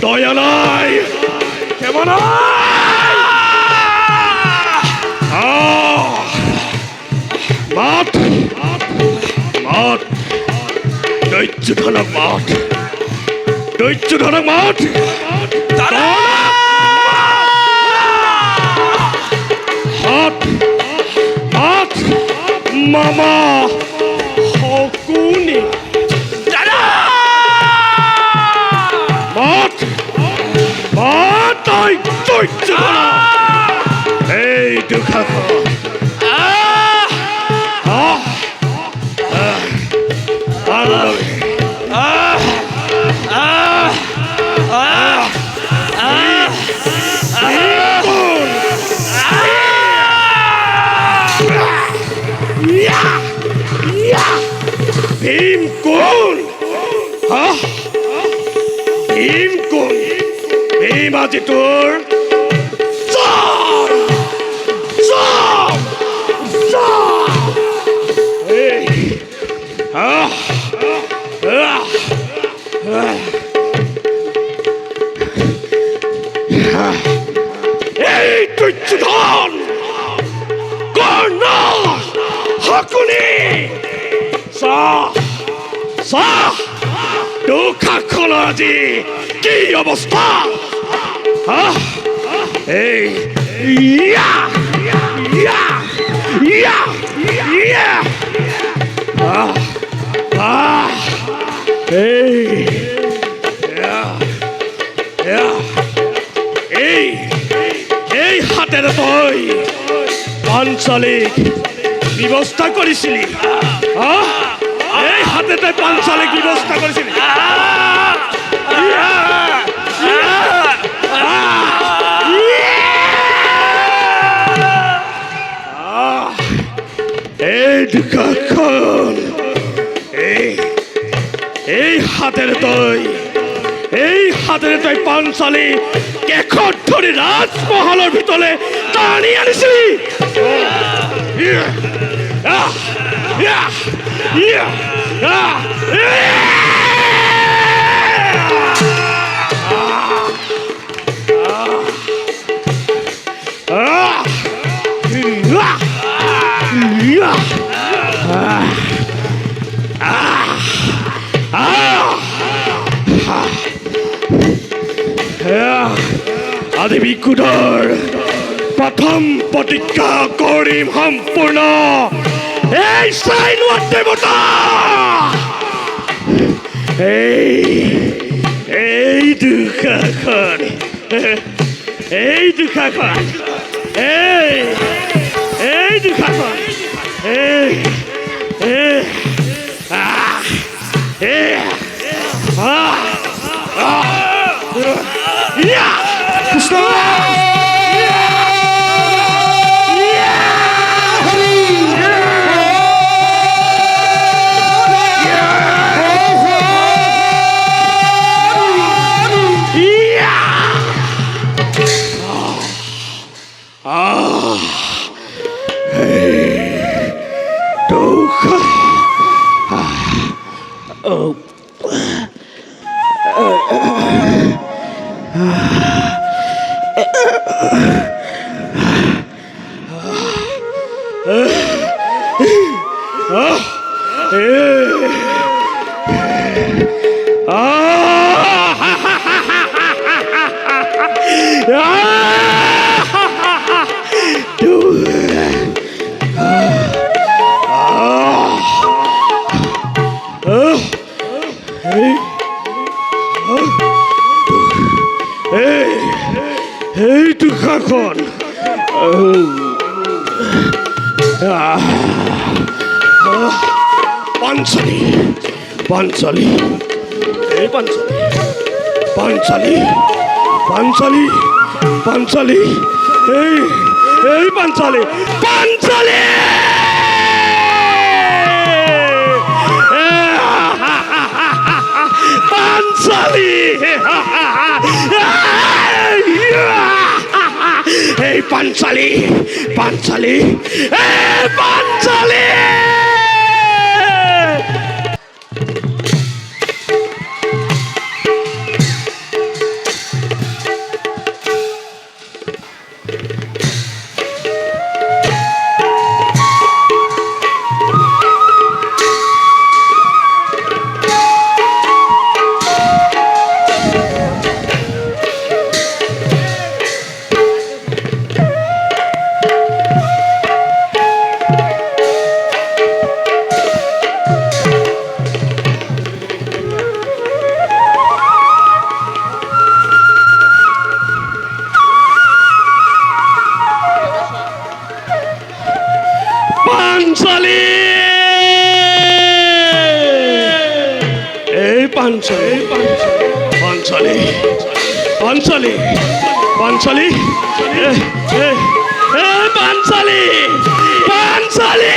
দয়া নাই কেমন মাঠ মাঠ দৈত্যধনক মাঠ দৈত্যধনক মাঠ মাঠ মাঠ মামা হকুনি মাঠ মাঠ দৈত্যধন এই দুঃখ ভীম কোন ভীম কোন ভীম আজি তোৰ এই দুৰ্যোধন কৰ্ণ শকুনি চাহ দুঃখাখনৰ আজি কি অৱস্থা এই ইয়া ইয়া ইয়া ইয়া এই হাতেৰে তই পাঞ্চালীক ব্যৱস্থা কৰিছিলি এই হাতে তই পাঞ্চালীক ব্যৱস্থা কৰিছিলি এই দুঃখখন এই হাতেৰে তই পাঞ্চালী কেশত ধৰি ৰাজমহলৰ ভিতৰলৈ টানি আনিছিলি আদি বিকুটৰ প্ৰথম প্ৰতিজ্ঞা কৰিম সম্পূৰ্ণ এই চাই লোৱা দেৱতা এই দুঃখাখন এই দুখাখন এই দুখাখন এই কৃষ্ণ এই দুখাখন পাঞ্চালী পাঞ্চালী এই পাঞ্চালী পাঞ্চালী পাঞ্চালী পাঞ্চালী এই এই পাঞ্চালী পাঞ্চালী পাঞ্চালী এই পাঞ্চালী পাঞ্চালী এই পাঞ্চালী পাঞ্চালী এই পাঞ্চালী পাঞ্চালী পাঞ্চালী পাঞ্চালী এই পাঞ্চালী পাঞ্চালী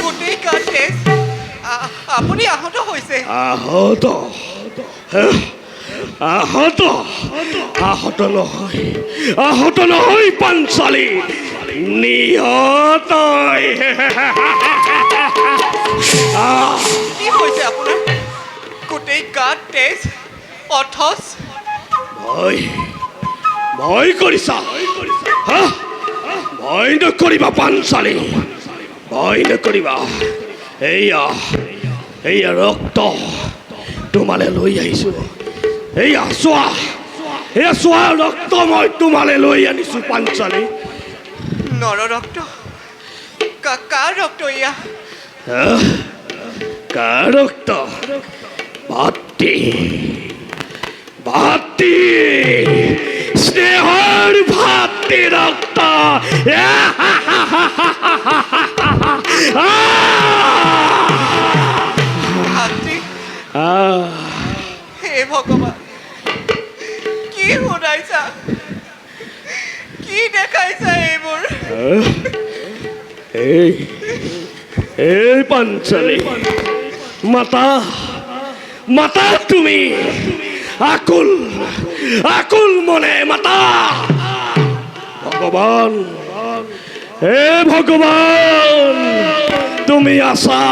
গোটেই গাত তেজ আপুনি আহত হৈছে আহত আহত আহত নহয় পাঞ্চালী নিহত কি হৈছে আপোনাৰ গোটেই গাত তেজ অথচ ভয় কৰিছা ভয় নকৰিবা পাঞ্চালী ভয় নকৰিবা এয়া এয়া ৰক্ত তোমালে লৈ আহিছো এয়া চোৱা এয়া চোৱা ৰক্ত মই তোমালে লৈ আনিছো পাঞ্চালী নৰ ৰক্ত কাৰ ৰক্ত এয়া কাৰ ৰক্ত ভাতৃ ভাতৃ স্নেহৰ ভাতৃ ৰক্ত ভাতৃ হে ভগৱান কি শুনাইছা কি দেখাইছা এইবোৰ এই এই পাঞ্চালী মাতা মাতা তুমি আকুল আকুল মনে মাতা ভগৱান হে ভগৱান তুমি আছা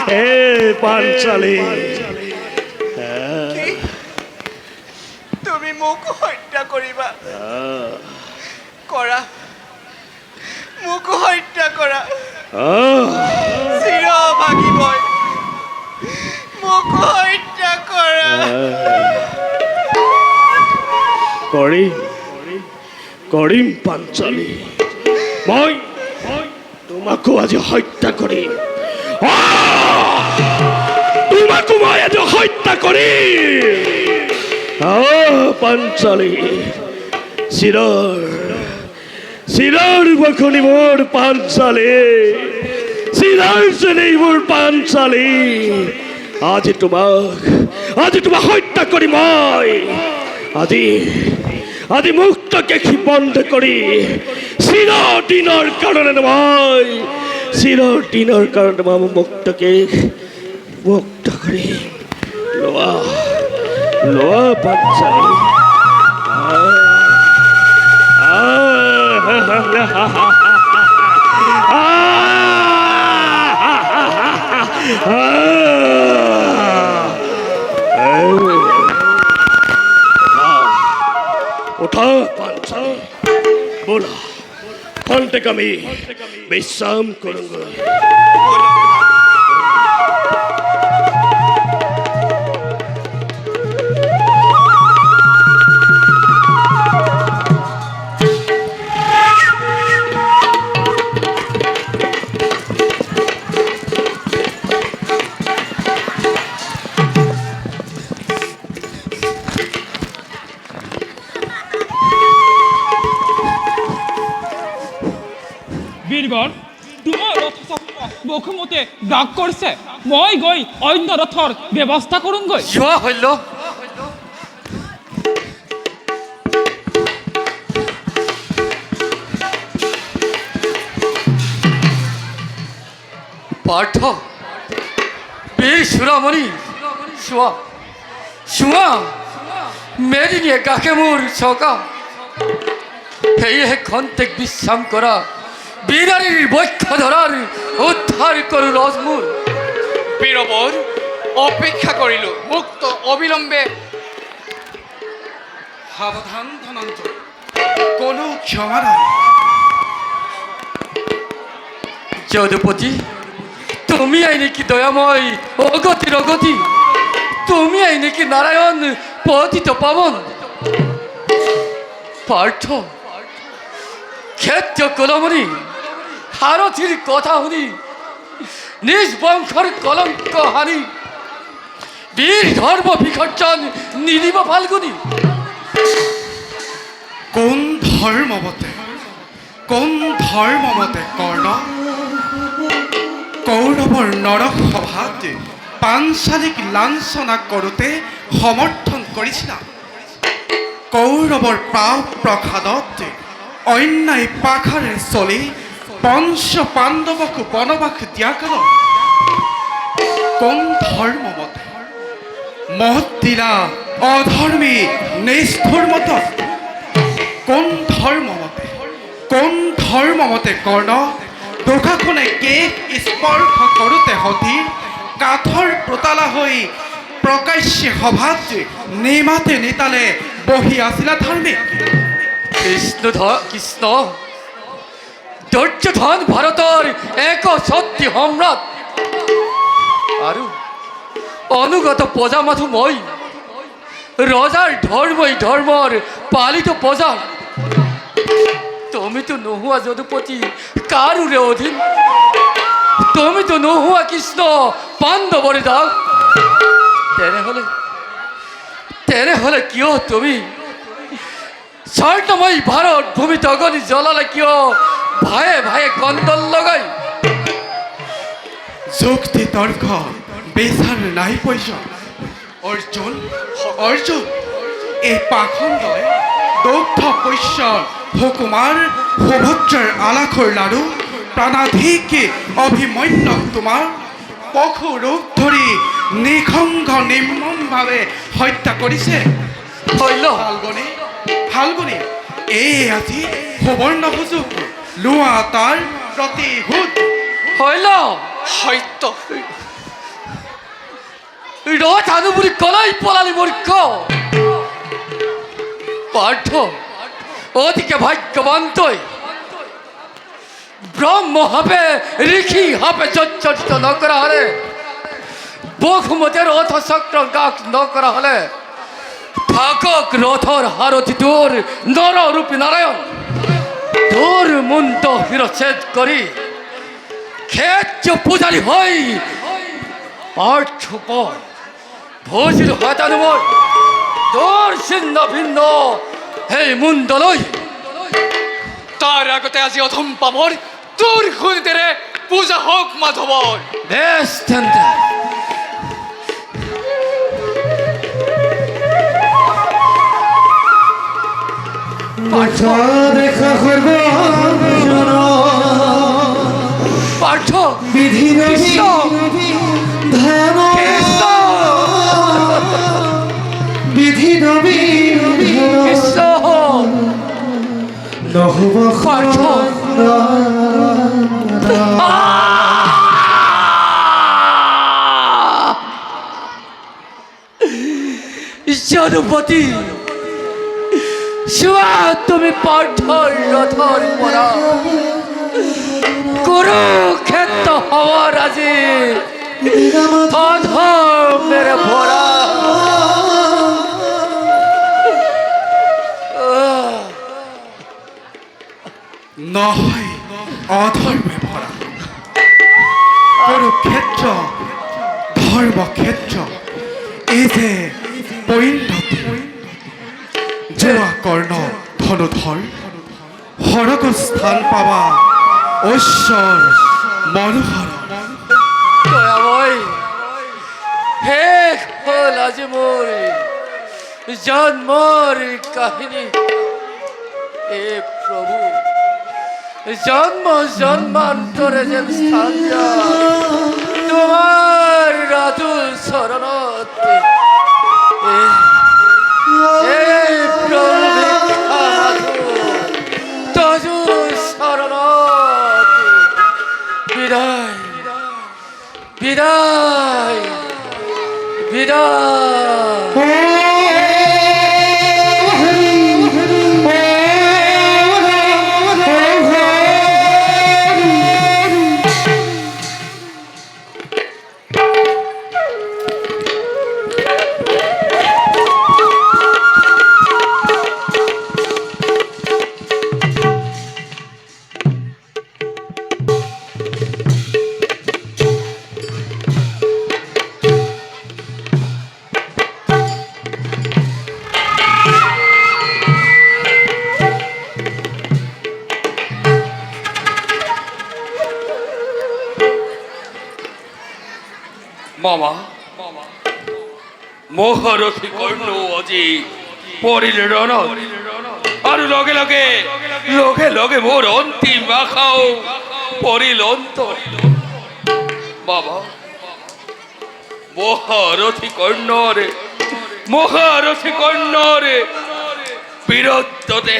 হে পাঞ্চালী কি তুমি মোক হত্যা কৰিবা কৰা মোক হত্যা কৰা চিৰ ভাগিবই মোক হত্যা কৰা কৰিম পাঞ্চালী মই তোমাকো আজি হত্যা কৰিম। তোমাকো মই আজি হত্যা কৰিম। পাঞ্চালী চিৰৰ বখনি মোৰ পাঞ্চালী, চিৰৰ চেনি মোৰ পাঞ্চালী। আজি তোমাক হত্যা কৰি মই আজি মুক্তকে বন্ধ কৰি চিৰদিনৰ কাৰণে মই মুক্তকে মুক্ত কৰি লোৱা পাঞ্চালী। उठा पांचाली, बोला घंटे कमी विश्राम करूंगा। বীৰগণ, তোমাৰ ৰথ বসুমতে ৰাগ কৰিছে। মই গৈ অন্য ৰথৰ ব্যৱস্থা কৰোঁগৈ। যোৱা হল্য পাৰ্থ, বীৰ চূড়ামণি, চোৱা মেদিনীয়ে গাকে মোৰ চকা। সেয়েহে খন্তেক বিশ্ৰাম কৰা, বীৰাৰীৰ বক্ষ ধৰাৰ উদ্ধাৰ কৰো ৰজ মোৰ। বীৰবৰ অপেক্ষা কৰিলোঁ, মুক্ত অবিলম্বে। সাৱধান ধনঞ্জয়, কোনো ক্ষমা নাই। যদুপতি, তুমি আই নেকি দয়াময় অগতির অগতি? তুমি আই নাকি নারায়ণ পতিত পাবন? পার্থ, ক্ষেত্র কুলমণি সারথীর কথা শুনি নিজ বংশর কলঙ্ক হানি বীর ধর্ম বিসর্জন নিদিব ফাল্গুনি। কোন ধৰ্মমতে কৰ্ণ কৌৰৱৰ নৰসভাত পাঞ্চালীক লাঞ্ছনা কৰোঁতে সমৰ্থন কৰিছিলা। কৌৰৱৰ প্ৰাপ্ৰসাদত অন্যায় পাখাৰে চলি পঞ্চ পাণ্ডৱকো বনবাস দিয়া কালত কোন ধৰ্মমতে মত দিলা অধৰ্মী নিষ্ঠুৰ মত? কোন ধৰ্মমতে কৰ্ণ দুখাখনে কেক স্পৰ্শ কৰোঁতে সতীৰ কাঠৰ পুতলা হৈ প্ৰকাশ্য সভাত নিমাতে নিতালে বহি আছিলা ধাৰ্মিক? কৃষ্ণ দুৰ্যোধন ভাৰতৰ এক সত্যি সম্ৰাট আৰু অনুগত প্ৰজা মাথো মই ৰজাৰ ধৰ্মই ধৰ্মৰ পালিত প্ৰজা। তুমি তো নোহোৱা যদুপতি কাৰোৰে অধীন, তুমি তো নোহোৱা কৃষ্ণ পাণ্ডৱৰ দাস। তেনেহলে কিয় তুমি স্বৰ্ণময়ী ভাৰত ভূমিত অগ্নি জ্বলালে কিয় ভায়ে ভায়ে কন্দল লগাই? যুক্তি তৰ্ক বিচাৰ নাই প্ৰয়োজন। অৰ্জুন এই পাখণ্ডই দগ্ধ পৈশ্য সুকুমাৰ সুভদ্ৰাৰ আলাসৰ লাড়ু প্ৰাণাধিক অভিমন্যক তোমাৰ পশু ৰূপ ধৰি নিসংগ নিৰ্মমভাৱে হত্যা কৰিছে। ফাল্গুনী এই আজি সুবৰ্ণ সুযোগ লোৱা তাৰ প্ৰতিশোধ। সত্য ৰথ আনো বুলি কলাই পলালি মূৰ্খ। পাৰ্থ অতিকে ভাগ্যৱান তই। ব্ৰহ্ম হাপে ঋষি হাপে জৰ্জৰিত নকৰা হলে, বসুমতীৰ ৰথ চক্ৰ গাক নকৰা হলে থাকক ৰথৰ সাৰথি তোৰ নৰৰূপী নাৰায়ণ। তোৰ মুণ্ড শিৰচ্ছেদ কৰি ক্ষেত্ৰ পূজাৰী হৈ পাৰ্থ ভোজিৰ হাতানো মই তোৰ ছিন্ন ভিন্ন সেই মুণ্ডলৈ তাৰ আগতে আজি অধম পামৰ তোৰ খুন্দিৰে পূজা হওক মাধৱৰ। বেছ তেন্তে পাৰ্থ কৃষ্ণ কৃষ্ণ যদুপতি চোৱা তুমি পাৰ্থৰ ৰথৰ পৰা কুৰুক্ষেত্ৰ হৱাৰ আজি অধৰ্মেৰে ভৰা নহয় অধৰ্মে ভৰা কুৰুক্ষেত্ৰ ধৰ্মক্ষেত্ৰ এই যে পৰিণতি যোৱা কৰ্ণ ধনুধৰ সৰগ স্থান পাবা ঐশ্বৰ মনোহৰ দয়াময় শেষ হ'ল আজি মোৰ জন্মৰ কাহিনী হে প্ৰভু জন্ম জন্মান্তৰে যেন স্থান তোমাৰ ৰাতুল চৰণত এই প্ৰভু ভিক্ষা মাথো তজু চৰণত বিদায় বিদায় বিদায় মামা মহাৰথী কৰ্ণ আজি পৰিল ৰণত আৰু লগে লগে লগে লগে মোৰ অন্তিম আশাও পৰিল অন্তৰ। বাবা মহাৰথী কৰ্ণৰে বীৰত্বতে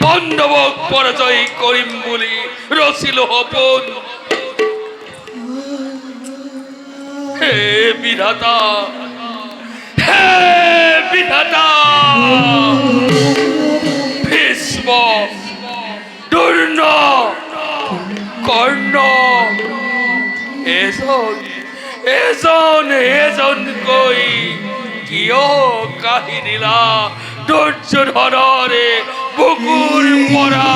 পাণ্ডৱক পৰাজয় কৰিম বুলি ৰচিলো সপোন। হে বিধাতা ভীষ্ম দুৰ্ণ কৰ্ণ এজনকৈ কিয় কাহি দিলা দুৰ্যোধনৰে বুকুৰ পৰা।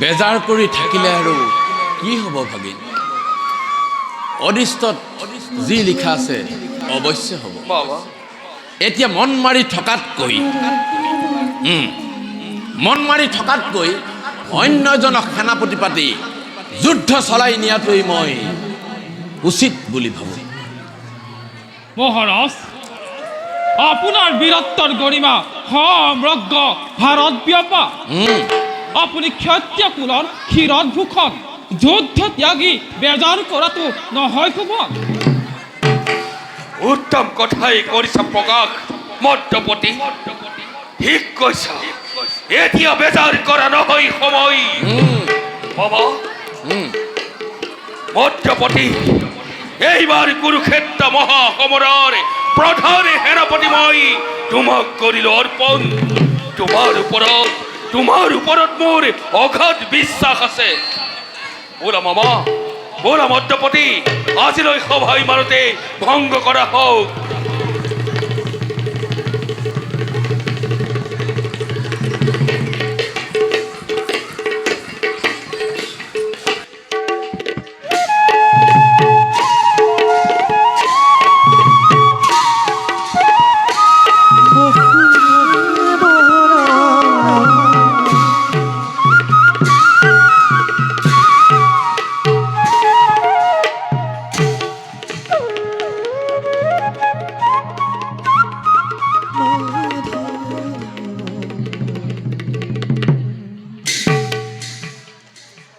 বেজাৰ কৰি থাকিলে আৰু কি হ'ব ভাগিন? অদৃষ্টত যি লিখা আছে অৱশ্যে হ'ব। এতিয়া মন মাৰি থকাতকৈ অন্য এজনক সেনাপতি পাতি যুদ্ধ চলাই নিয়াটোৱেই মই উচিত বুলি ভাবোঁ। মহাৰাজ আপোনাৰ বীৰত্বৰ গৰিমা সমগ্ৰ ভাৰত ব্যাপা। আপুনি ক্ষত্ৰিয় কুলৰ ক্ষীৰত ভূষণ যুদ্ধ ত্যাগী বেজাৰ কৰাটো নহয় কুমাৰ। উত্তম কথাই কৰিছা প্ৰকাশ মধ্যপতি, ঠিক কৈছা। এতিয়া বেজাৰ কৰা নহয় সময়। মধ্যপতি এইবাৰ কুৰুক্ষেত্ৰ মহাসমৰৰ প্ৰধান সেনাপতি মই তোমাক কৰিলো অৰ্পণ। তোমাৰ ওপৰত মোৰ অগাধ বিশ্বাস আছে। বোলা মামা বোলা মধ্যপতি আজিলৈ সভা ইমানতে ভংগ কৰা হওক।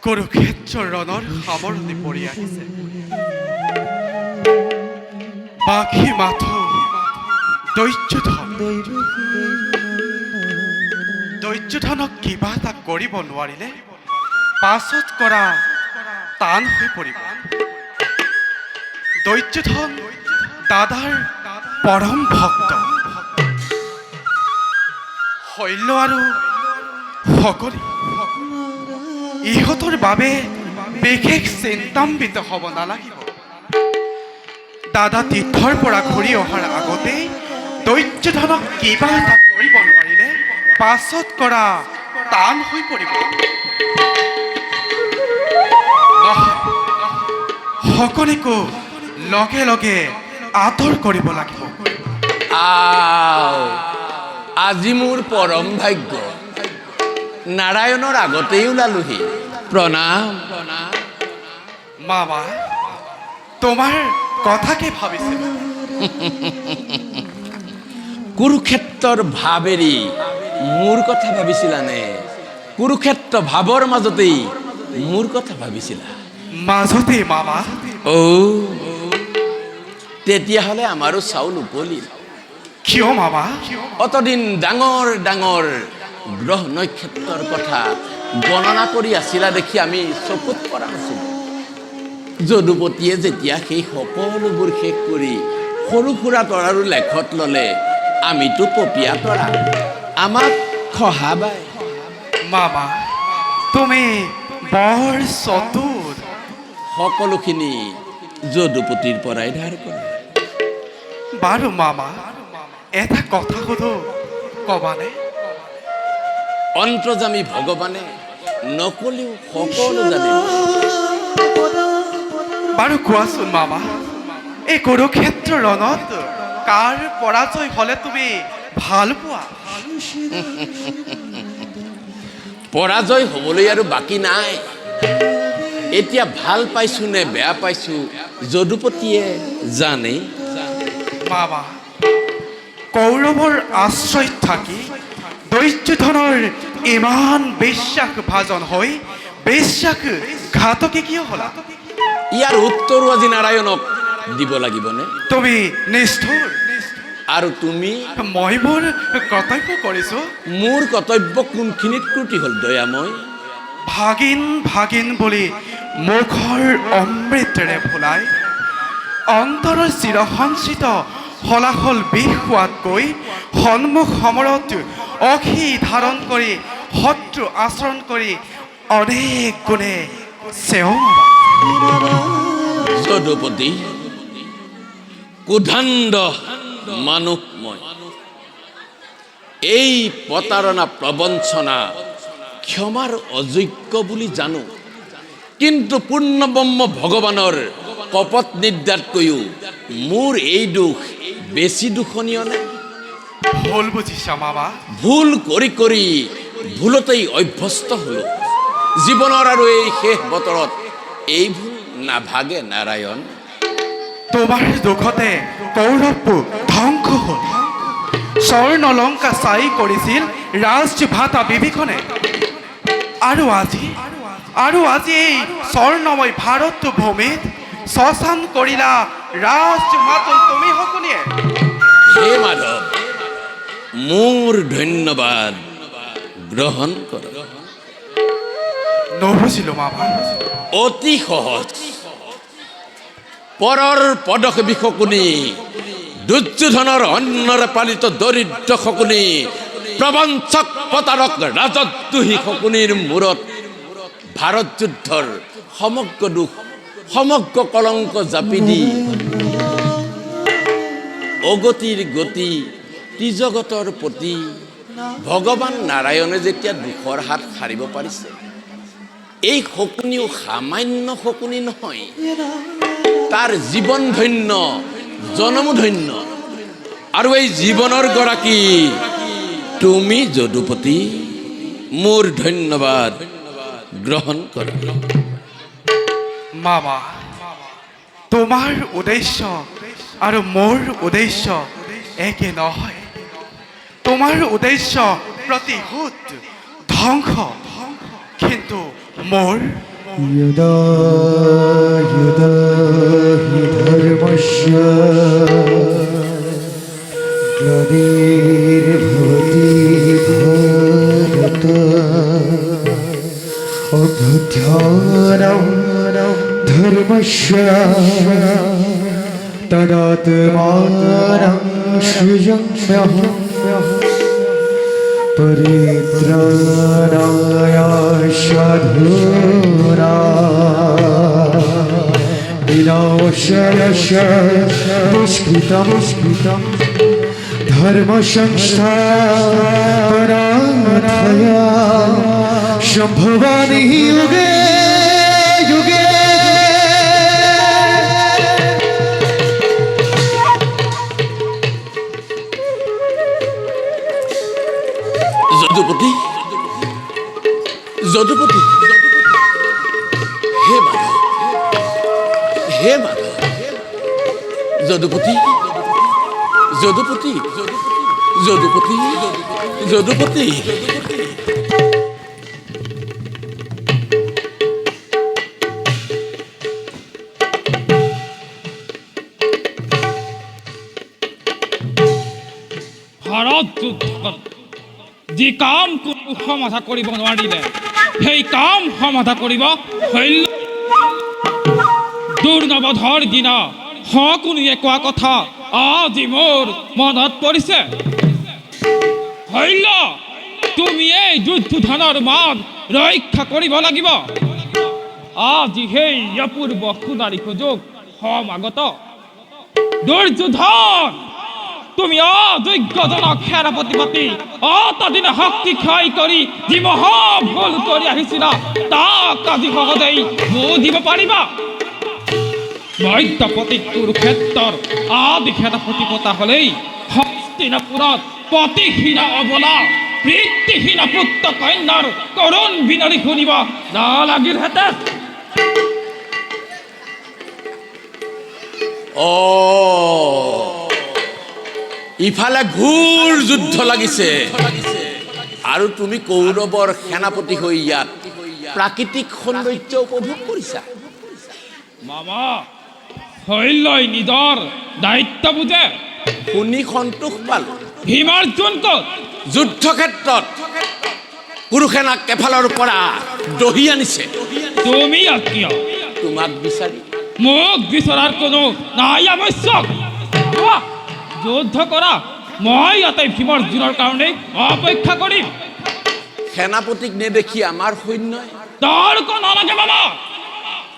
কুৰুক্ষেত্ৰৰ ৰণৰ সামৰণি পৰি আহিছে। বাকী মাথো দৈৰ্যধনক কিবা এটা কৰিব নোৱাৰিলে পাছত কৰা টান হৈ পৰিব। দৈৰ্যধন দাদাৰ পৰম ভক্ত। শৈল্য আৰু সকলো ইহঁতৰ বাবে বিশেষ চিন্তান্বিত হ'ব নালাগিব। দাদা তীৰ্থৰ পৰা ঘূৰি অহাৰ আগতে দৈৰ্যধনক কিবা এটা কৰিব নোৱাৰিলে পাছত কৰা টান হৈ পৰিব। সকলোকো লগে লগে আদৰ কৰিব লাগিব। আজি মোৰ পৰম ভাগ্য, নাৰায়ণৰ আগতেই ওলালোহি। প্ৰণাম। মামা, তোমাৰ কথাকে ভাবিছিলো। কুৰুক্ষেত্ৰৰ ভাৱ এৰি মোৰ কথা ভাবিছিলানে? কুৰুক্ষেত্ৰ ভাৱৰ মাজতেই মোৰ কথা ভাবিছিলা? মাজতে মামা। তেতিয়াহ'লে আমাৰো চাউল উকলিল। কিয় মামা? অতদিন ডাঙৰ ডাঙৰ গ্ৰহ নক্ষত্ৰৰ কথা গণনা কৰি আছিলা দেখি আমি চকুত পৰা নাছিলো। যদুপতিয়ে যেতিয়া সেই সকলোবোৰ শেষ কৰি সৰু সুৰা তৰাৰো লেখত ল'লে, আমিতো পপীয়া তৰা, আমাক খহাবাই। মামা, তুমি বৰ চতুৰ। সকলোখিনি যদুপতিৰ পৰাই ধাৰ কৰে। বাৰু মামা, এটা কথা সোধো, কবানে? অন্তৰ্যামী ভগৱানে নকলেও সকলো জানিব। বাৰু কোৱাচোন মামা, এই কুৰুক্ষেত্ৰ ৰণত কাৰ পৰাজয় হলে তুমি ভাল পোৱা? পৰাজয় হ'বলৈ আৰু বাকী নাই। এতিয়া ভাল পাইছো নে বেয়া পাইছো যদুপতিয়ে জানে। মামা, কৌৰৱৰ আশ্ৰয়ত থাকি দৈৰ্যধনৰ ইমান বিশ্বাস ভাজন হৈ বিশ্বাস ঘাতকে কিয় হলা? ইয়াৰ উত্তৰো আজি নাৰায়ণক দিব লাগিবনে? তুমি নিষ্ঠুৰ। আৰু তুমি? মই মোৰ কৰ্তব্য কৰিছো। মোৰ কৰ্তব্য কোনখিনিত ত্ৰুটি হ'ল দয়াময়? ভাগিন ভাগিন বুলি মুখৰ অমৃতেৰে ভুলাই অন্তৰৰ চিৰসঞ্চিত হলাহল বিষ হোৱাতকৈ সন্মুখ সমৰত অখি ধাৰণ কৰি শত্ৰু আচৰণ কৰি অনেক গুণে যদুপতি কুধাণ্ড মানুহ মই। এই প্ৰতাৰণা প্ৰবঞ্চনা ক্ষমাৰ অযোগ্য বুলি জানো, কিন্তু পূৰ্ণব্ৰহ্ম ভগৱানৰ কপট নিদ্ৰাতকৈও মোৰ এই দুখ বেছি দুখনীয় নে? ভুল বুজিছা মামা। ভুল কৰি কৰি ভুলতেই অভ্যস্ত হলো। জীৱনৰ আৰু এই শেষ বতৰত এই ভুল নাভাগে নাৰায়ণ। তোমাৰ দুখতে কৌৰৱ ধ্বংস হ'ল। স্বৰ্ণ লংকা চাই কৰিছিল ৰাজভাতা বিভীষণে। আৰু আজি এই স্বৰ্ণময় ভাৰত ভূমিত শ্মশান কৰিলা ৰাজমাতন তুমি সকলোৱে। হে মাধৱ, মোৰ ধন্যবাদ গ্ৰহণ কৰ। নবুজিলো মামা। অতি সহজ। পৰৰ পদসেবী শকুনি, দুৰ্যোধনৰ অন্নৰে পালিত দৰিদ্ৰ শকুনি, প্ৰবঞ্চক প্ৰতাৰক ৰাজদ্ৰোহী শকুনিৰ মূৰত ভাৰত যুদ্ধৰ সমগ্ৰ দুখ সমগ্ৰ কলংক জাপি দি অগতিৰ গতি ত্ৰিজগতৰ প্ৰতি ভগৱান নাৰায়ণে যেতিয়া দুখৰ হাত সাৰিব পাৰিছে, এই শকুনিও সামান্য শকুনি নহয়, তাৰ জীৱন ধন্য, জনমো ধন্য। আৰু এই জীৱনৰ গৰাকী তুমি যদুপতি। মোৰ ধন্যবাদ গ্ৰহণ কৰা। মামা, তোমাৰ উদ্দেশ্য আৰু মোৰ উদ্দেশ্য একে নহয়। তোমাৰ উদ্দেশ্য প্ৰতিশোধ ধ্বংস, কিন্তু यदा यदा हि धर्मस्य ग्लानिर्भवति भारत अभ्युत्थानं धर्मस्य तदात्मानं सृजाम्यहम् परित्राणाय साधूनां विनाशाय दुष्कृतं धर्म संस्थापनार्थाय सम्भवामि युगे युगे। যদুপতি যদুপতি হে মাধৱ হে মাধৱ যদুপতি যদুপতি যদুপতি যদুপতি ভাৰত যুদ্ধত যি কাম কোনো সমাধা কৰিব নোৱাৰিলে সেই কাম সমাধা কৰিব শৈল্য। দুৰ্নবধৰ দিনা শকুনিয়ে কোৱা কথা আজি মোৰ মনত পৰিছে। শৈল্য, তুমি এই দুৰ্যোধনৰ মান ৰক্ষা কৰিব লাগিব। আজি সেই অপূৰ্ব সুনাৰী সুযোগ সমাগত। দুৰ্যোধন, তুমি অযোগ্যজনক সেনাপতি পাতি অতদিনে শক্তি ক্ষয় কৰি যি মহাভুল কৰি আহিছিলা তাক আজি সহজেই বুজিব পাৰিবা। মধ্যপতি কুৰুক্ষেত্ৰৰ আদি সেনাপতি পতা হলেই হস্তিনাপুৰত পতিহীনা অবলা বৃত্তিহীনা পুত্ৰ কন্যাৰ কৰুণ বিনৰি শুনিব নালাগিলহেঁতেন। ইফালে ঘূৰ যুদ্ধ লাগিছে আৰু তুমি কৌৰৱৰ সেনাপতি হৈ ইয়াত প্ৰাকৃতিক সৌন্দৰ্য উপভোগ কৰিছা। মামা, শৈল্যই নিজৰ দায়িত্ব বুজে। শুনি সন্তোষ পালো। ভীমাৰ্জুন ক'ত? যুদ্ধক্ষেত্ৰত কুৰুসেনাক এফালৰ পৰা দহি আনিছে। তুমি কিয়? তোমাক বিচাৰি। মোক বিচৰাৰ কোনো নাই আৱশ্যক। যুদ্ধ কৰা, মই ইয়াতে ভীমাৰ্জুনৰ কাৰণে অপেক্ষা কৰিম। সেনাপতিক নেদেখি আমাৰ সৈন্যই তৰ্ক নালাগে মামা।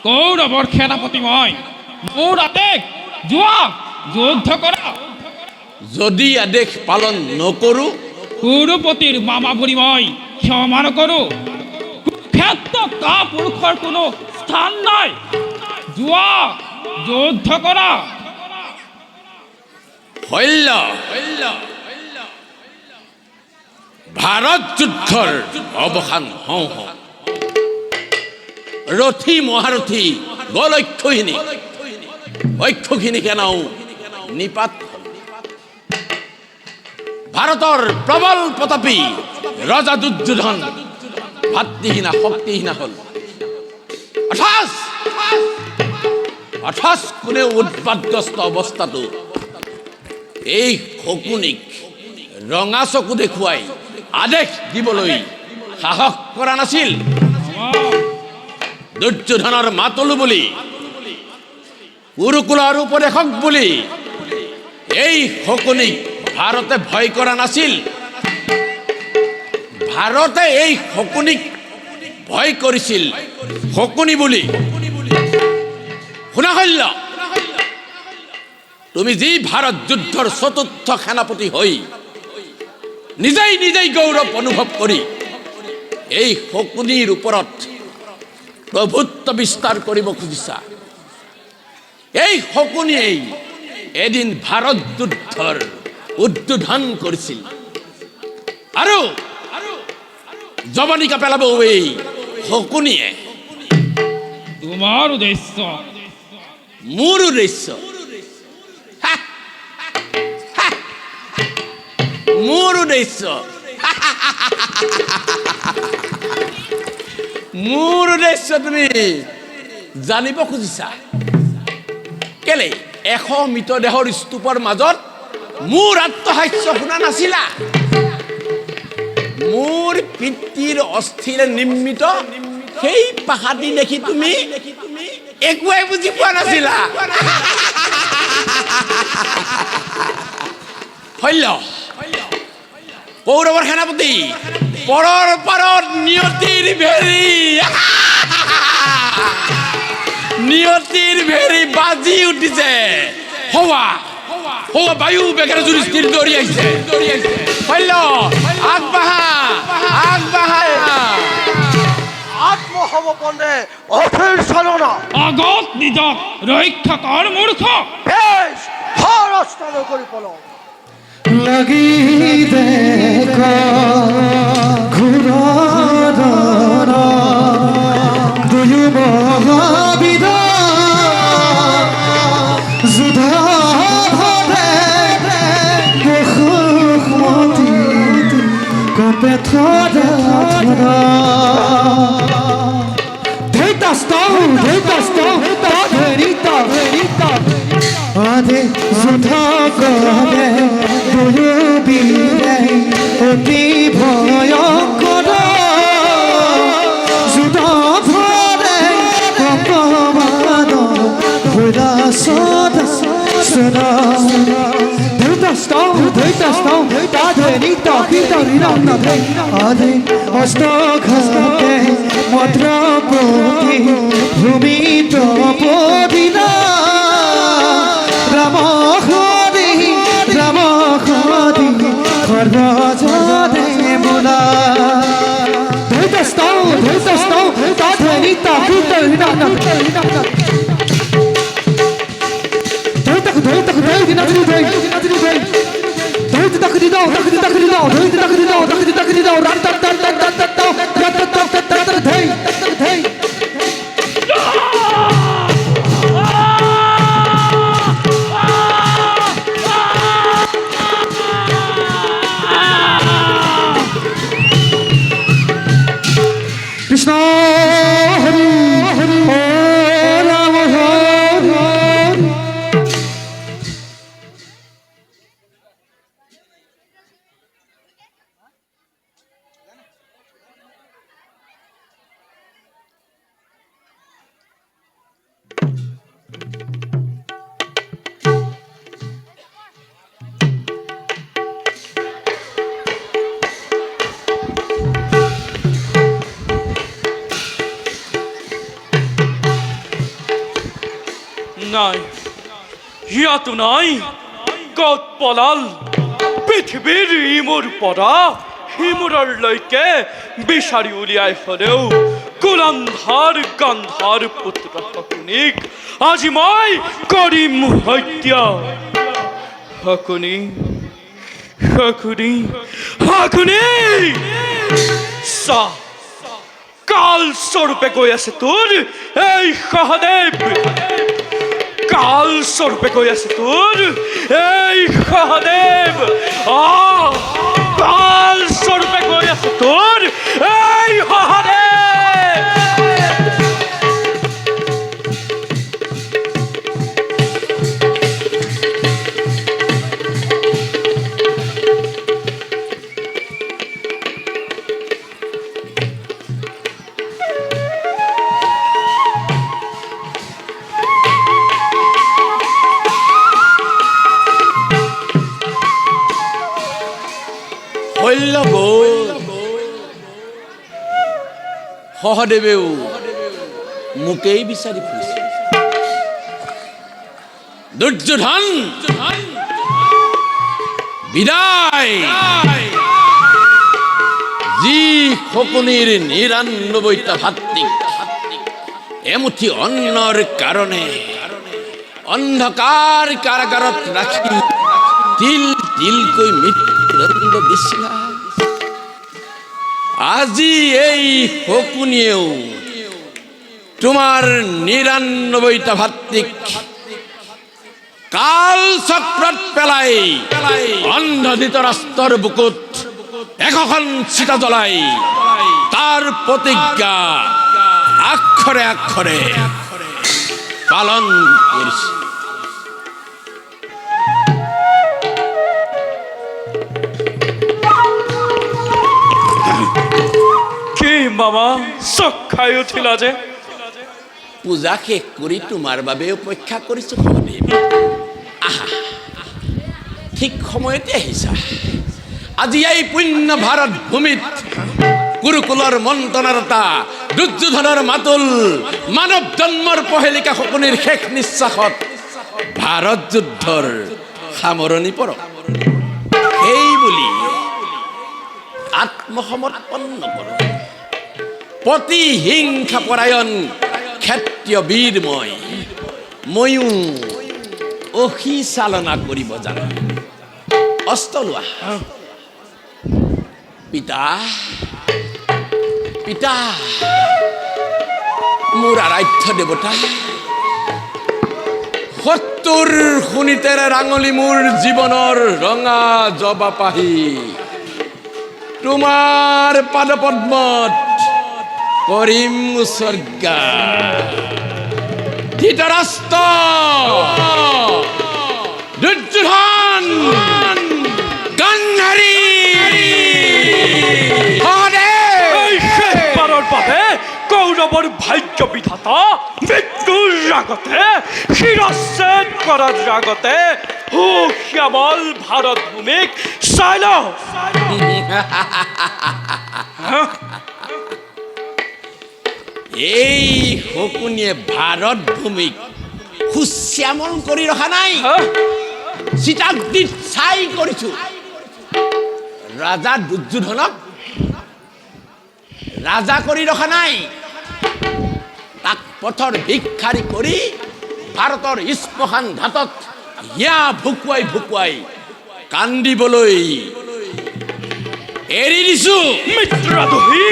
কৌৰৱৰ সেনাপতি মই, মোৰ আদেশ যোৱা যুদ্ধ কৰা। যদি আদেশ পালন নকৰো কুৰুপতিৰ মামা বুলি মই ক্ষমা নকৰো। কুৰুক্ষেত্ৰত কাপুৰুষৰ কোনো স্থান নাই। যোৱা যুদ্ধ কৰা। শৈল্য, ভাৰত যুদ্ধৰ অৱসান হওঁ হওঁ। ৰথী মহাৰথী গল অক্ষখিনি, অক্ষখিনি কেনাও নিপাত। ভাৰতৰ প্ৰবল প্ৰতাপী ৰজা দুৰ্যোধন ভাতৃহীনা শক্তিহীনা হল। অথচ কোনে উৎপাতগ্ৰস্ত অৱস্থাটো এই শকুনিক ৰঙা চকু দেখুৱাই আদেশ দিবলৈ সাহস কৰা নাছিল। দুৰ্যোধনৰ মাতলো বুলি, কুৰুকুলৰ উপদেশক বুলি এই শকুনিক ভাৰতে ভয় কৰা নাছিল। ভাৰতে এই শকুনিক ভয় কৰিছিল শকুনি বুলি। শুনা শৈল্য, তুমি যি ভাৰত যুদ্ধৰ চতুৰ্থ সেনাপতি হৈ নিজেই নিজেই গৌৰৱ অনুভৱ কৰি এই শকুনিৰ ওপৰত প্ৰভুত্ব বিস্তাৰ কৰিব খুজিছা। এই শকুনিয়েই এদিন ভাৰত যুদ্ধৰ উদ্বোধন কৰিছিল আৰু জবনিকা পেলাব এই শকুনিয়ে। তোমাৰ উদ্দেশ্য? মোৰ উদ্দেশ্য মোৰ উদ্দেশ্য মোৰ উদ্দেশ্য তুমি জানিব খুজিছা কেলে 100 মৃতদেহৰ স্তূপৰ মাজত মোৰ আত্মহাস্য শুনা নাছিলা মোৰ পিতৃৰ অস্থিৰে নিৰ্মিত সেই পাহাটি দেখি তুমি একোৱে বুজি পোৱা নাছিলা হল্য কৌৰৱৰ সেনাপতি পৰৰ পাৰত নিয়তিৰ ভেৰি বাজি উঠিছে হৱা বায়ু বেগেৰে যুধিষ্ঠিৰ দৌৰি আহিছে হল্য আগবাঢ়া আত্মসমৰ্পণে অথিৰ চালনা আগত নিজক ৰক্ষা কৰ মূৰ্খ বেশ খৰস্ত নকৰি পলক লাগি দেখা ঘূৰা দুয়ো মহাবিদ যুধা কপে থৰা আধে যুধা কৰে দুয়ো বীৰে অতি ভয়ংকৰ যুধা ভৰে ভগৱান ভুৰা সদা সদা আধে অষ্টঘাতে মদ্রপতি ভূমিত পদিনা রাম হরি খরজে বোলা কৃষ্ণ হরি হরি রাম হরি নাই ইয়াতো নাই ক'ত পলাল পৃথিৱীৰ ইমূৰ পৰা সিমূৰলৈকে বিচাৰি উলিয়াই হলেও কুলান্ধাৰ গান্ধাৰ পুত্ৰ শকুনিক আজি মই কৰিম হত্যা শকুনি চাহ কাল স্বৰূপে গৈ আছে তোৰ এই সহদেৱ কাল স্বৰূপে গৈ আছে তোৰ এই সহদেৱ কাল স্বৰূপে গৈ আছে তোৰ এই সহদেৱ সহদেৱেও মোকেই বিচাৰি ফুৰিছে দুৰ্যোধন বিদায় যি শকুনিৰ ৯৯টা ভাতৃক এমুঠি অন্নৰ কাৰণে অন্ধকাৰ কাৰাগাৰত ৰাখি তিল তিলকৈ মৃত্যুদণ্ড দিছিলা আজি এই শকুনিয়েও তোমাৰ ৯৯টা ভাতৃক কাল চক্ৰত পেলাই অন্ধ ধৃতৰাষ্ট্ৰৰ বুকুত ১০০খন চিতা জ্বলাই তাৰ প্ৰতিজ্ঞা আক্ষৰে আক্ষৰে পালন কৰিছে। কি মামা চক খাই উঠিলা যে? পূজা শেষ কৰি তোমাৰ বাবে অপেক্ষা কৰিছো সহদেৱ। আহা, ঠিক সময়তে আহিছা। আজি এই পুণ্য ভাৰত ভূমিত গুৰুকুলৰ মন্ত্ৰণাৰতা দুৰ্যোধনৰ মাতুল মানৱ জন্মৰ পহেলিকা শকুনিৰ শেষ নিশ্বাসত ভাৰত যুদ্ধৰ সামৰণি পৰক। সেই বুলি আত্মসমৰ্পণ নকৰো। প্ৰতিহিংসা পৰায়ণ ক্ষত্ৰিয় বীৰ ময়ো অসি চালনা কৰিব জানো। অস্ত্ৰ লোৱা। পিতা পিতা মোৰ আৰাধ্য দেৱতা, ৭০ শোণিতেৰে ৰাঙলী মোৰ জীৱনৰ ৰঙা জবা পাহি তোমাৰ পাদপদ্মত কৰিম উৎসৰ্গা। ধৃতৰাষ্ট্ৰ, দুৰ্যোধন, গান্ধাৰী, এই শেষবাৰৰ বাবে কৌৰৱৰ ভাগ্য বিধাতা মৃত্যুৰ আগতে শিৰচ্ছেদ কৰাৰ আগতে শ্যামল ভাৰত ভূমিক চাই লওঁ। এই শকুনিয়ে ভাৰত ভূমিক সুশ্যামল কৰি ৰখা নাই, চিতাগ্নিত ছাই কৰিছো। ৰাজা দুৰ্যোধনক ৰাজা কৰি ৰখা নাই, তাক পথৰ ভিক্ষাৰী কৰি ভাৰতৰ স্মশান ঘাটত হিয়া ভুকুৱাই ভুকুৱাই কান্দিবলৈ এৰি দিছো। মিত্ৰদোহী,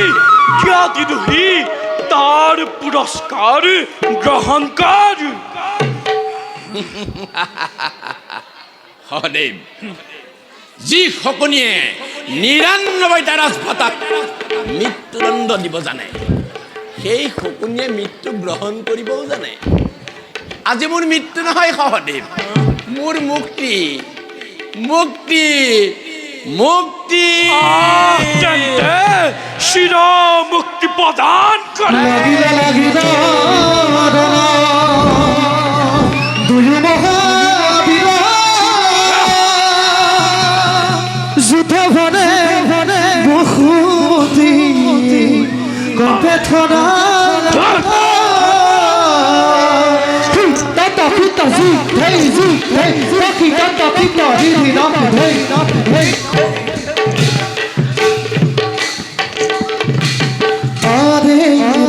জ্ঞাতিদোহী, তাৰ পুৰস্কাৰ গ্ৰহণ কৰ। সহদেৱ, যি শকুনিয়ে ৯৯টা ৰাজভাতাক মৃত্যুদণ্ড দিব জানে, সেই শকুনিয়ে মৃত্যু গ্ৰহণ কৰিবও জানে। আজি মোৰ মৃত্যু নহয় সহদেৱ, মোৰ মুক্তি মুক্তি মুক্তি। তেন্তে চিৰ মুক্তি প্ৰদান কৰে। লাগিলা লাগিলা দুয়ো মহাবীৰ যুদ্ধ ভনে ভনে বসুমতী কপে থনা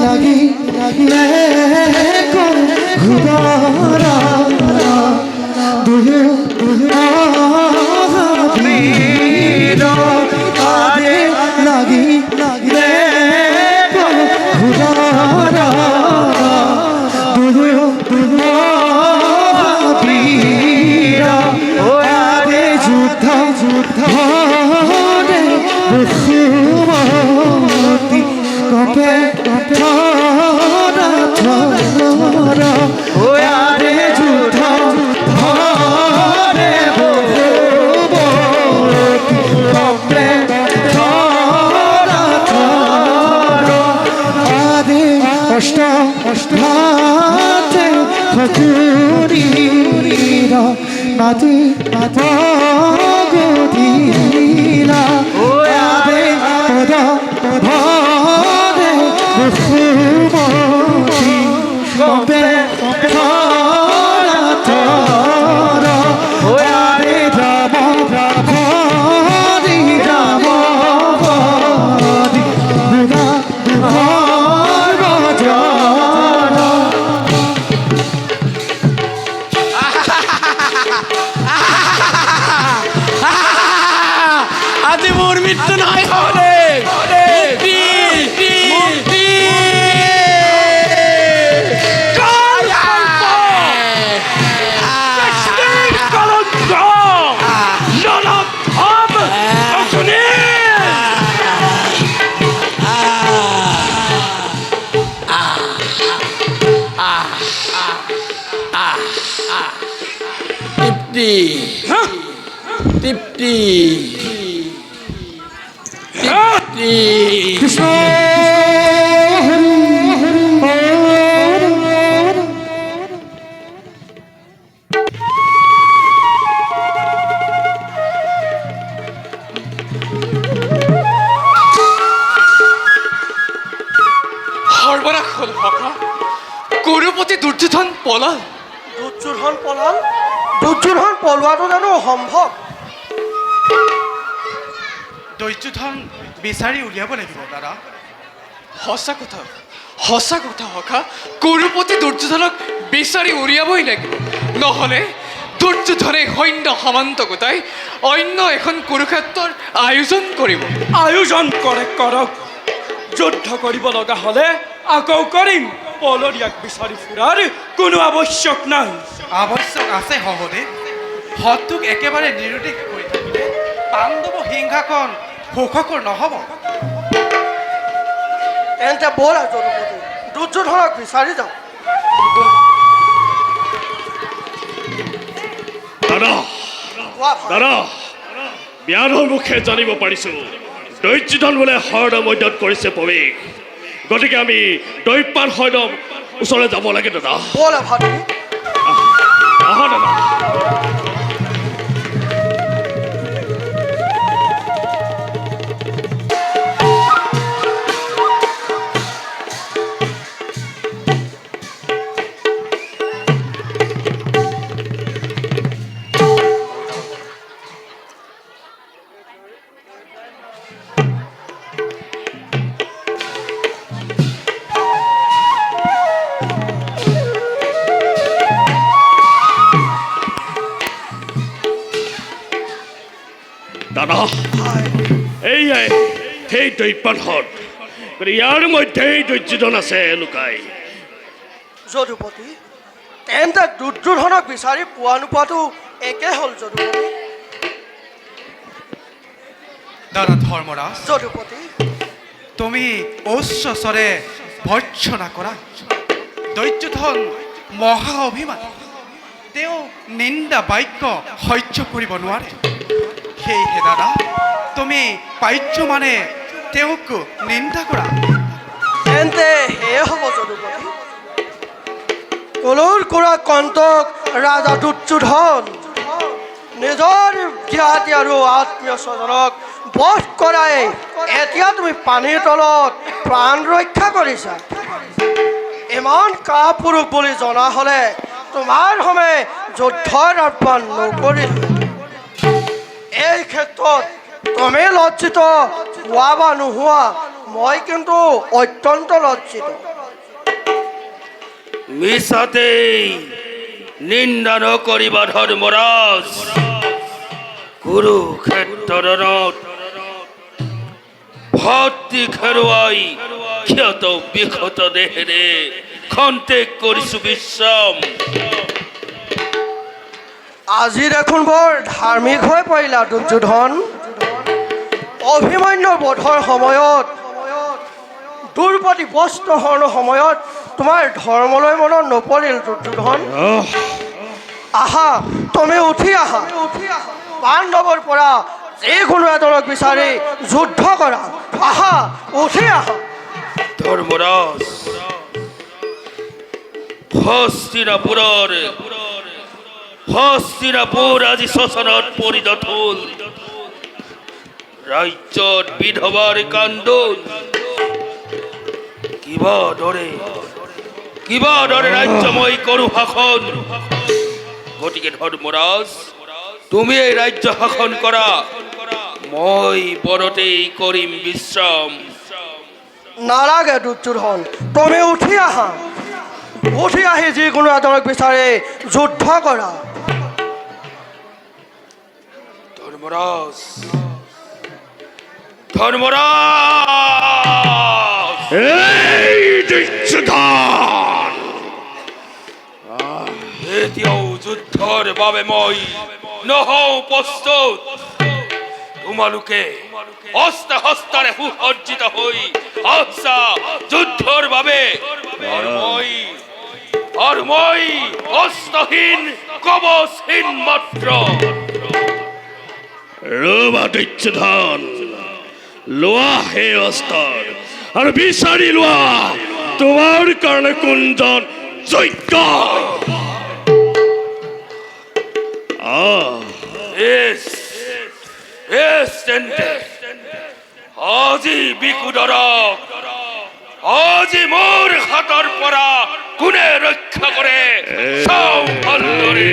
লাগি লাগিলে ঘুরা দুহে লাগি লাগিলে ঘুরা যুদ্ধ যুদ্ধ বসুমতী কপে যুদ্ধ অষ্ট অষ্টাতে ফকুরীর মাতি গদিলা পদ পদে বসুমতী কপে আজি মোৰ মৃত্যু নহয় সহদেৱ, মুক্তি তৃপ্তি তৃপ্তি তৃপ্তি কৃষ্ণ সৰ্বনাশ হ'ল সখা কুৰুপতি দুৰ্যোধন পলাল দুৰ্যোধন পলাল? দুৰ্যোধন পলোৱাটো জানো সম্ভৱ? দৈত্যধন বিচাৰি উলিয়াব লাগিব দাদা। সঁচা কথা সখা কুৰুপতি দুৰ্যোধনক বিচাৰি উলিয়াবই লাগিব, নহ'লে দুৰ্যোধনে সৈন্য সামন্ত গোটাই অন্য এখন কুৰুক্ষেত্ৰৰ আয়োজন কৰিব। আয়োজন কৰক যুদ্ধ কৰিব লগা হ'লে আকৌ কৰিম। পলৰিয়াক বিচাৰি ফুৰাৰ কোনো আৱশ্যক নাই। আৱশ্যক আছে সহদেৱ। শত্ৰুক একেবাৰে নিৰুদ্দেশ কৰি থাকিলে পাণ্ডৱ সিংহাসন সুখকৰ নহ'ব। তেন্তে ব'লা যদুপতি, দুৰ্যোধনক বিচাৰি যাওঁ। দাদা কোৱা ভাল। দাদা ব্যাধৰ মুখে জানিব পাৰিছো দৈত্যধন বোলে হৰ্ণ মধ্যত কৰিছে প্ৰৱেশ। গতিকে আমি দৈপান সৈন্যৰ ওচৰলৈ যাব লাগে দাদা। ব'লা ভাতৃ। আহা দাদা। দাদা এইয়াই সেই দৈপানহত, গতিকে ইয়াৰ মধ্যেই দুৰ্যোধন আছে লুকাই। যদুপতি, তেন্তে দুৰ্যোধনক বিচাৰি পোৱা নোপোৱাটো একে হ'ল যদুপতি। দাদা ধৰ্মৰাজ, যদুপতি, তুমি উচ্চ স্বৰে ভৰ্ৎসনা কৰা। দৈত্যধন মহা অভিমানী, তেওঁ নিন্দা বাক্য সহ্য কৰিব নোৱাৰে। সেয়েহে দাদা তুমি পাৰ্য মানে তেওঁক নিন্দা কৰা। তেন্তে সেয়ে হ'ব যদুপতি। কলুৰ কৰা কণ্টক ৰাজা দুৰ্যোধন নিজৰ জ্ঞাতি আৰু আত্মীয় স্বজনক বধ কৰাই এতিয়া তুমি পানীৰ তলত প্ৰাণ ৰক্ষা কৰিছা। ইমান কাপুৰুষ বুলি জনা হ'লে তোমাৰ সমে যুদ্ধৰ আহ্বান নকৰিলো। এই ক্ষেত্ৰত তুমি লজ্জিত হোৱা বা নোহোৱা, মই কিন্তু অত্যন্ত লজ্জিত। মিছাতেই নিন্দা নকৰিবা ধৰ্মৰাজ। কুৰুক্ষেত্ৰত ভক্তি হেৰুৱাই ক্ষত বিক্ষত দেহেৰে খন্তেক কৰিছো বিশ্ৰাম। আজি দেখোন বৰ ধাৰ্মিক হৈ পৰিলা দুৰ্যোধন। অভিমন্যুৰ বধৰ সময়ত, দুৰ্পতি বস্ত্ৰ হৰণৰ সময়ত তোমাৰ ধৰ্মলৈ মনত নপৰিল দুৰ্যোধন। আহা, তুমি উঠি আহা। পাণ্ডৱৰ পৰা যিকোনো এজনক বিচাৰি যুদ্ধ কৰা। আহা, উঠি আহা। ধৰ্মৰাজ, হস্তিনাপুৰ আজি শ্মশানত পৰিণত হ'ল। ৰাজ্যত বিধৱাৰ কান্দোন। কিবা দৰে ৰাজ্য মই কৰো শাসন। গতিকে ধৰ্মৰাজ, তুমি এই ৰাজ্য শাসন কৰা, মই বনতেই কৰিম বিশ্ৰাম। নালাগে দুৰ্যোধন, তুমি উঠি আহা। উঠি আহি যিকোনো এজনক বিচাৰি যুদ্ধ কৰা। ধৰ্মৰাজ, ধৰ্মৰাজ, এই দুৰ্যোধন, এতিয়াও যুদ্ধৰ বাবে মই নহওঁ প্ৰস্তুত। তোমালোকে হস্তে হস্তাৰে সুসজ্জিত হৈ আছা যুদ্ধৰ বাবে। মই আৰু মই অস্ত্ৰহীন কবচহীন মাত্ৰ ৰবা দুৰ্যোধন লোৱা হে অস্ত্ৰ আৰু বিচাৰি লোৱা তোমাৰ কাৰণে কোনজন যোগ্য আজি বিকুদৰক আজি মোৰ হাতৰ পৰা কোনে ৰক্ষা কৰে চাওঁ ভালদৰে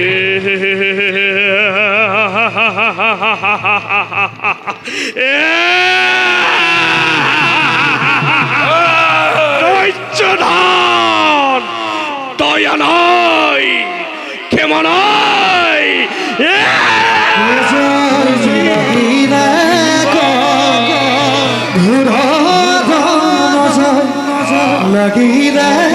দুৰ্যোধন দয়া নাই ক্ষমা নাই লাগিলে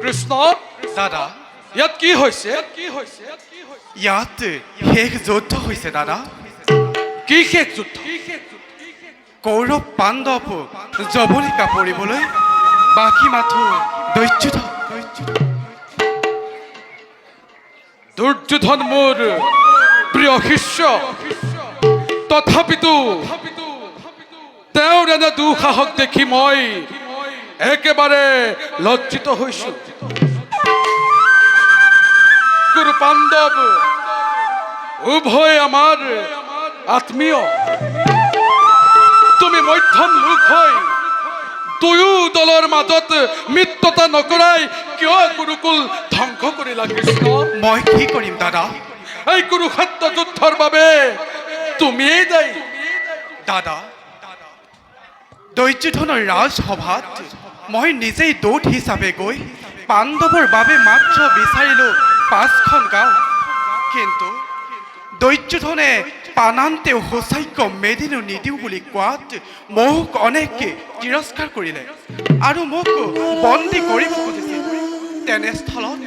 কৃষ্ণ দাদা ইয়াত কি হৈছে ইয়াত শেষ যুদ্ধ হৈছে দাদা কি শেষ যুদ্ধ কৌৰৱ পাণ্ডৱ জবলিকা পৰিবলৈ বাকী মাথো দৈত্যুধন দুৰ্যোধন মোৰ প্ৰিয় শিষ্য তথাপিতো তেওঁৰ এনে দুঃসাহস দেখি মই একেবাৰে লজ্জিত হৈছো গুৰু পাণ্ডৱ উভয় আমাৰ আত্মীয় তুমি মধ্যম লোক হৈ দুয়ো দলৰ মাজত মিত্ৰতা নকৰাই কিয় গুৰুকুল ধ্বংস কৰিলা কৃষ্ণ মই কি কৰিম দাদা এই কুৰুক্ষেত্ৰ যুদ্ধৰ বাবে তুমিয়েই দায়ী দাদা দৈত্যুধনৰ ৰাজসভাত মই নিজেই দূত হিচাপে গৈ পাণ্ডৱৰ বাবে মাত্ৰ বিচাৰিলো 5খন গাঁও কিন্তু দৈত্যুধনে পানান্তেও সূচাক্য মেদিনো নিদিওঁ বুলি কোৱাত মোক অনেকে তিৰস্কাৰ কৰিলে আৰু মোক বন্দী কৰিব খুজিছিল তেনেস্থলত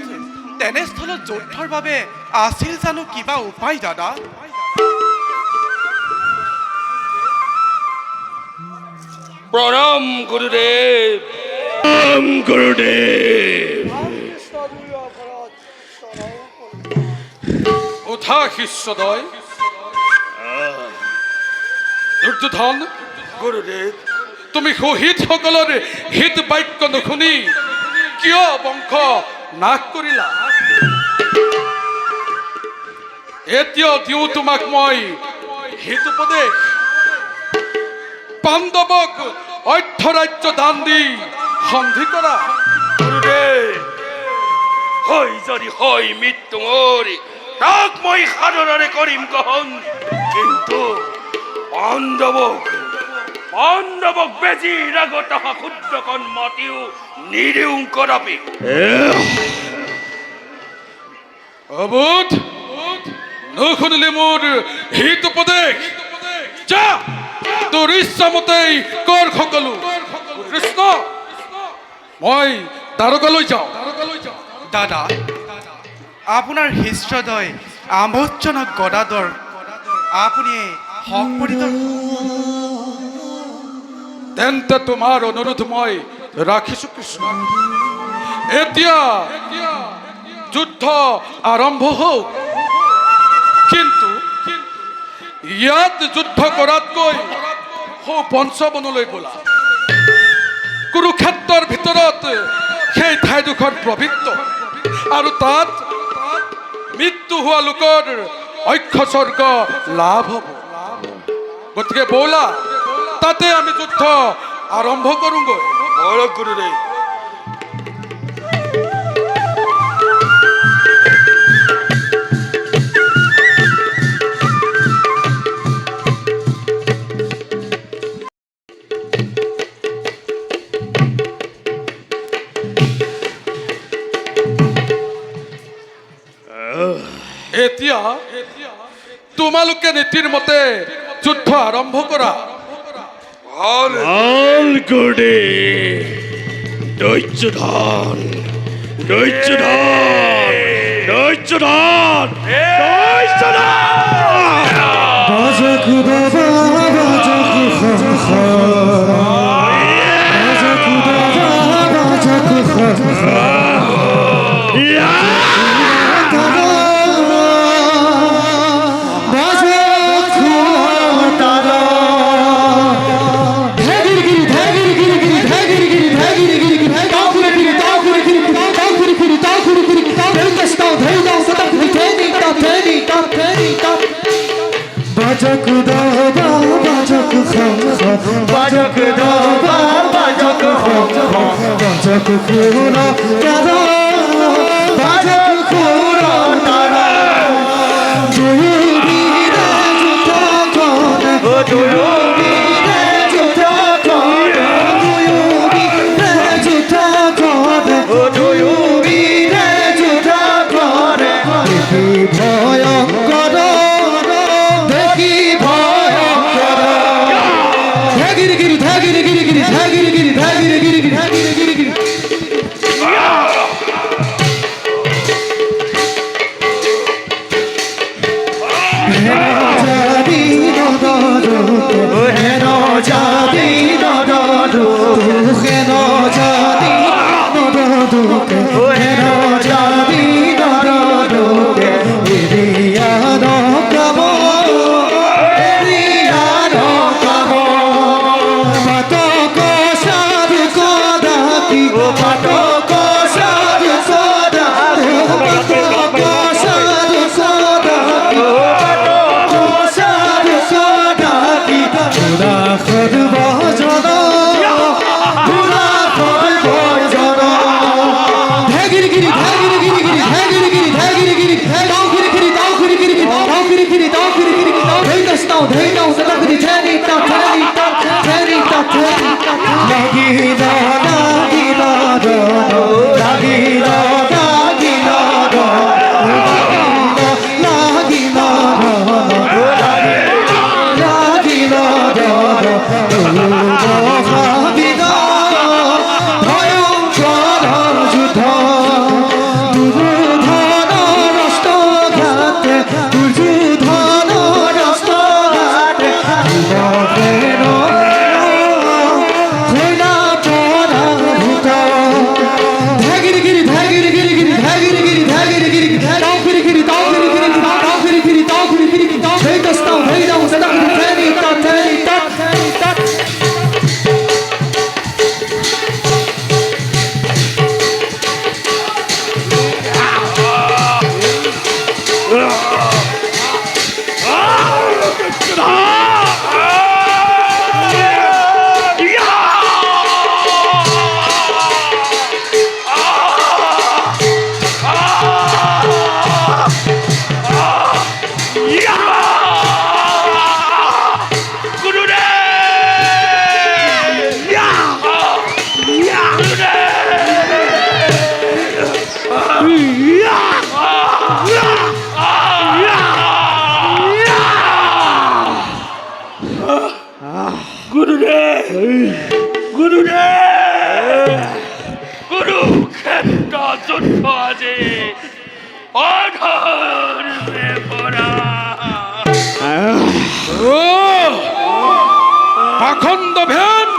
যুদ্ধৰ বাবে আছিল জানো কিবা উপায় দাদা প্ৰণাম গুৰুদেৱ প্ৰণাম গুৰুদেৱ উঠা শিষ্যদয় দুৰ্যোধন গুৰুদেৱ তুমি শহীদসকলৰ হিত বাক্য নুশুনি কিয় বংশ নাশ কৰিলা? এতিয়া দিওঁ তোমাক মই হিত উপদেশ। পাণ্ডৱক অৰ্ধৰাজ্য দান দি সন্ধি কৰা। গুৰুদেৱ হয় যদি হয় মৃত্যু মোৰ, তাক মই সাদৰেৰে কৰিম গ্ৰহণ, কিন্তু পাণ্ডৱক বেজীৰ আগত অহা ক্ষুদ্ৰকণ মাতিও নিদিওঁ কদাপি। অবোধ নুশুনিলে মোৰ হিত উপদেশ। যা তোৰ ইচ্ছামতেই কৰ সকলো। কৃষ্ণ মই দ্বাৰকালৈ যাওঁ। দাদা, আপোনাৰ হৃষ্টদয় আমোদজনক গদাধৰ আপুনি হক পৰিদৰ্শন। তেন্তে তোমাৰ অনুৰোধ মই ৰাখিছো কৃষ্ণ। এতিয়া যুদ্ধ আৰম্ভ হওক, কিন্তু ইয়াত যুদ্ধ কৰাতকৈ পঞ্চবনলৈ বোলা। কুৰুক্ষেত্ৰৰ ভিতৰত সেই ঠাইডোখৰ পবিত্ৰ, আৰু তাত মৃত্যু হোৱা লোকৰ অক্ষস্বৰ্গ লাভ হ'ব। গতিকে বৌলা তাতে আমি যুদ্ধ আৰম্ভ কৰোঁগৈ। গুৰুদেৱ এতিয়া তোমালোকে নীতিৰ মতে যুদ্ধ আৰম্ভ কৰা। দৈত্যধন দৈত্যধন দৈত্যধন বাজক বাবা বাজক বাজক বাবা বাজক দাবা বাজক বাজক দাবা বাজক বাজক খুনা দাদা বাজক খুনা দাদা জয় বীরা যুদ্ধ কর জয় বীরা যুদ্ধ কর জয় বীরা যুদ্ধ কর জয় বীরা যুদ্ধ কর দেখি ভয়ঙ্কর কুৰুক্ষেত্ৰ যুদ্ধ আজি অধৰ্মে ভৰা। পাখণ্ড ভেন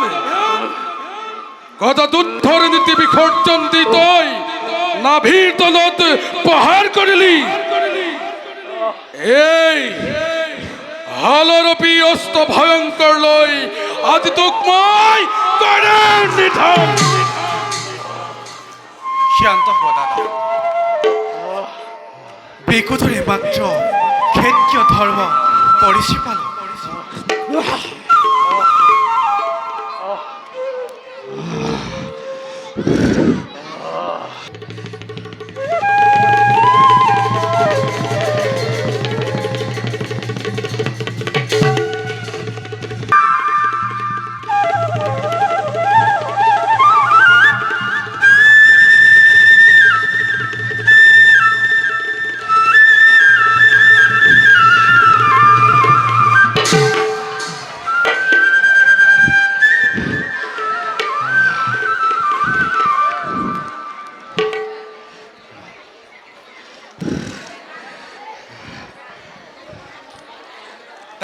গদাযুদ্ধৰ নীতি বিসৰ্জন দি তই নাভিৰ তলত প্ৰহাৰ কৰিলি। এই হালৰপি অস্ত্ৰ ভয়ংকৰ লৈ আজি তোক মই কৰেৰ নিধন। শান্ত হোৱা দাদা। বেকুধৰে মাত্ৰ ক্ষেত্ৰীয় ধৰ্ম পৰিচি পালো।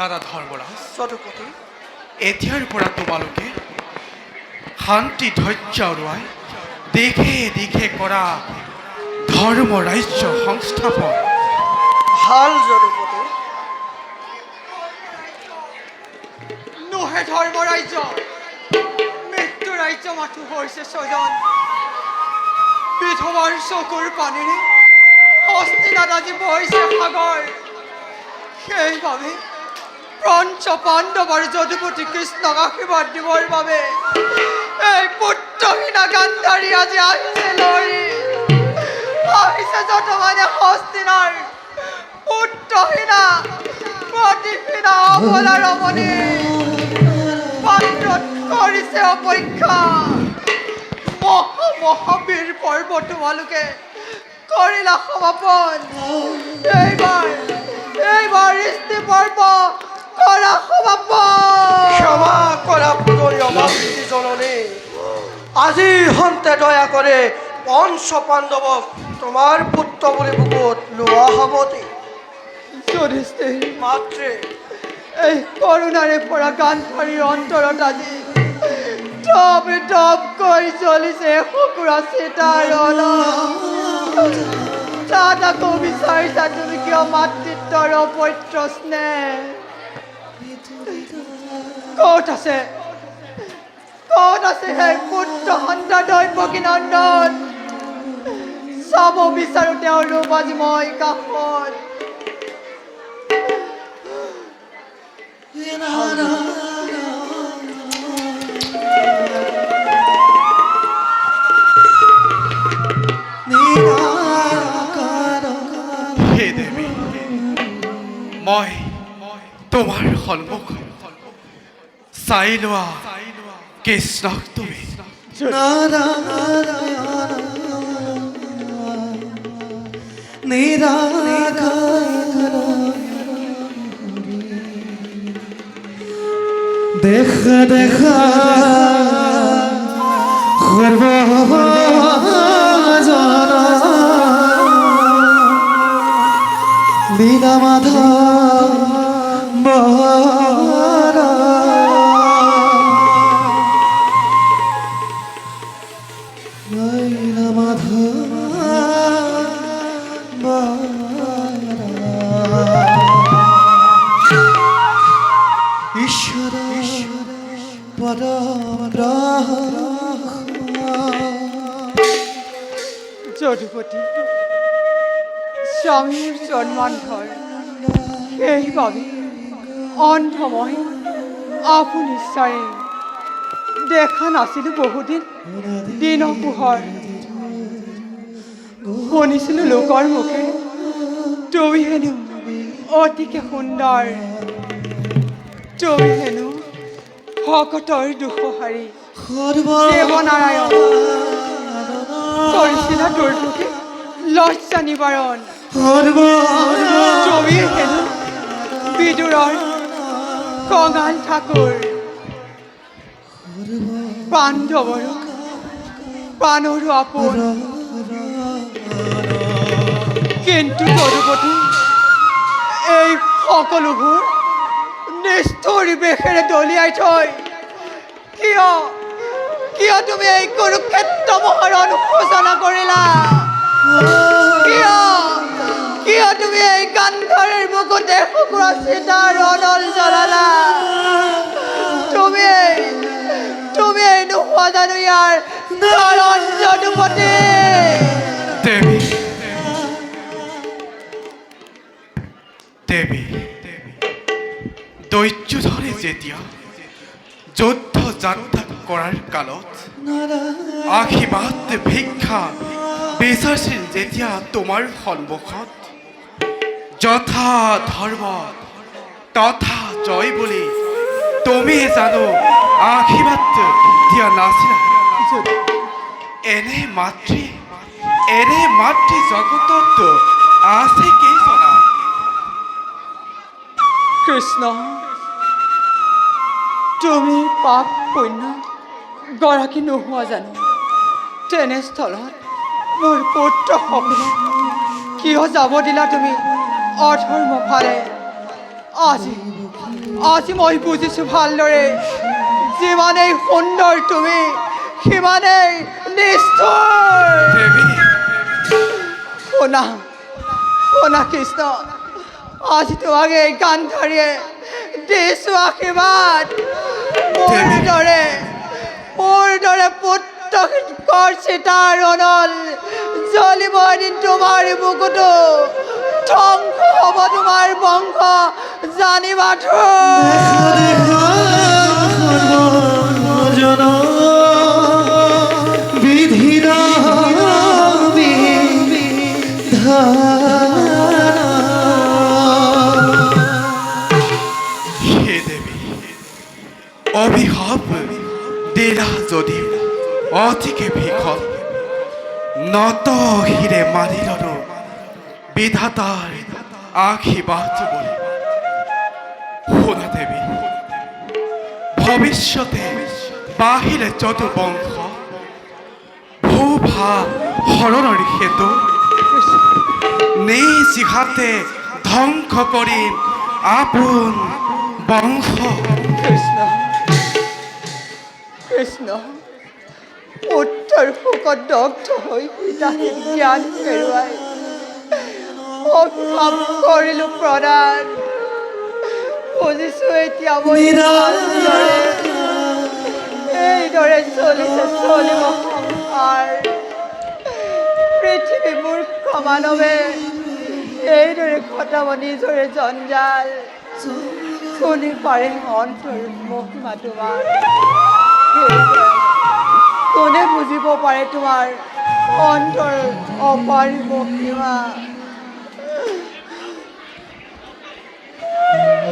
দাদা ধৰ্মৰাজ, যদুপতি, এতিয়াৰ পৰা তোমালোকে শান্তি ধৈৰ্য অৰুৱাই দেশে দেশে কৰা ধৰ্ম ৰাজ্য সংস্থাপন ভাল যদুপতি। নহে ধৰ্ম ৰাজ্য, মৃত্যু ৰাজ্য মাথো হৈছে স্বজন। বিধৱাৰ চকুৰ পানীৰে হস্তিনাথ আজি বহিছে সাগৰ। সেইবাবে পঞ্চ পাণ্ডৱ আৰু যদুপতি কৃষ্ণক আশীৰ্বাদ দিবৰ বাবে এই পুত্ৰহীনা গান্ধাৰী আজি আহিছে লৰি। আহিছে যতমানে হস্তিনাৰ পুত্ৰহীনা প্ৰতিহীনা অবলা ৰমণী পাত্ৰত কৰিছে অপেক্ষা। মহাবীৰ পৰ্ব তোমালোকে কৰিলা সমাপন। এইবাৰ ইস্তি পৰ্ব কৰা সমাপন। ক্ষমা কৰা পূজনীয় মাতৃ জননী। আজি হন্তে দয়া কৰে পঞ্চ পাণ্ডৱক তোমাৰ পুত্ৰ বুলি বুকুত লোৱা হবতি। যুধিষ্ঠিৰ, মাতৃ, এই কৰোণাৰে পৰা গান্ধাৰীৰ অন্তৰত আজি টপকৈ জ্বলিছে শুকুৰা চিতাৰ তাত আকৌ বিচাৰিছা তুমি কিয় মাতৃত্বৰ অপৈত্ৰ স্নেহ? ক'ত আছে সেই পুত্ৰ সন্তান দৈৱকী নন্দন? চাব বিচাৰো তেওঁৰ ৰূপ আজি মই কাষত। হে দেৱী, মই তোমাৰ সন্মুখ চাই লোৱা কৃষ্ণক তুমি। দেখা দেখা লীলা মাধব লীলা মাধব ঈশ্বৰ পৰ যদুপতি, স্বামীৰ জন্মান্ধৰ, সেইবাবে অন্ধময় আপুনি ইচ্ছাৰে দেখা নাছিলোঁ বহুদিন দিনৰ পোহৰ। শুনিছিলোঁ লোকৰ মুখে তুমি হেনো অতিকে সুন্দৰ, তুমি হেনো ভকতৰ দুখহাৰী দেৱনাৰায়ণ, কৰিছিলা দুৰ্ভোগে লজ্জা নিবাৰণ। তুমি হেনো বিদুৰৰ কঙাল ঠাকুৰ, পাণ্ডৱৰো প্ৰাণৰো আপোন। কিন্তু তদুপতি এই সকলোবোৰ নিষ্ঠুৰ বেশেৰে দলিয়াই থৈ কিয় তুমি এই কুৰুক্ষেত্ৰ মহাৰণ সূচনা কৰিলা? কিয় তুমি এই গান্ধাৰীৰ বুকুতে শুকুৰা চিতাৰ অনল জ্বলালা? তুমি এই নোহোৱা জানো ইয়াৰ কাৰণ যদুপতি? দেৱী দেৱী দৈত্যধৰে যেতিয়া যুদ্ধ যাত্ৰা কৰাৰ কালত আশীৰ্বাদ ভিক্ষা বিচাৰছিল যেতিয়া তোমাৰ সন্মুখত যথা ধৰ্ম তথা জয় বুলি তুমি জানো আশীৰ্বাদ দিয়া নাছিলা? এনে মাতৃ জগতত আছে কেইজনা? কৃষ্ণ, তুমি পাপ পুণ্য গৰাকী নোহোৱা জানো? তেনেস্থলত মোৰ পুত্ৰ সপোন কিয় যাব দিলা তুমি অধৰ্ম ফালে? আজি মই বুজিছো ভালদৰে, যিমানেই সুন্দৰ তুমি সিমানেই নিষ্ঠুৰ। শুনা কৃষ্ণ, আজি তোমাক এই গান্ধাৰীয়ে দিছো আশীৰ্বাদ। মোৰ দৰে পুত্ৰৰ চিতাৰ অনল জ্বলিব এদিন তোমাৰ বুকুতো, ধ্বংস হ'ব তোমাৰ বংশ জানিবা। অভিশাপ দিলা যদিও অতিকে ভীষণ, নত শিৰে মানি ললো বিধাতাৰ আশীৰ্বাদ বুলি। শুনা দেৱী, ভৱিষ্যতে বাহিৰে যদু বংশ ভূভা হৰণৰ হেতু নিজ হাতে ধ্বংস কৰিম আপোন বংশ। কৃষ্ণ, উত্তৰ শোকত দগ্ধ হৈ পিতাহে জ্ঞান হেৰুৱাই অভিশাপ কৰিলো প্ৰদান। বুজিছো এতিয়া এইদৰে চলিব সংসাৰ। পৃথিৱী মূৰ্খ মানৱে এইদৰে খটাব নিজৰে জঞ্জাল। শুনি পাৰে অন্তৰ মহিমা তোমাৰ, কোনে বুজিব পাৰে তোমাৰ অন্তৰ অপাৰ মহিমা?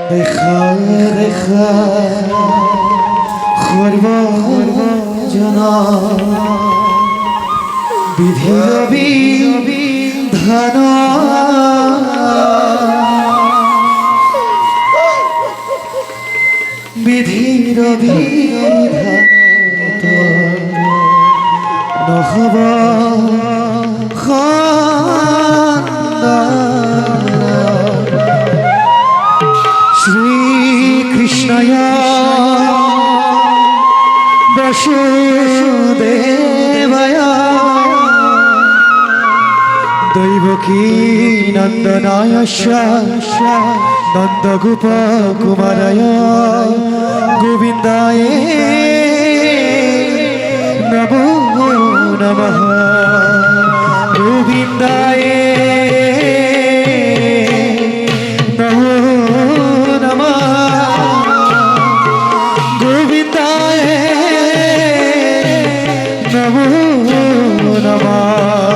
দেখা সর্বজনা বিধিবিধান বিধির বিধান নহব শ্রীকৃষ্ণয় বসুদেবায় দৈবকী নন্দনায় নন্দগোপ কুমারায় গোবিন্দায় নমো নমঃ গোবিন্দায় নমো নমঃ গোবিন্দায় নমো নমঃ।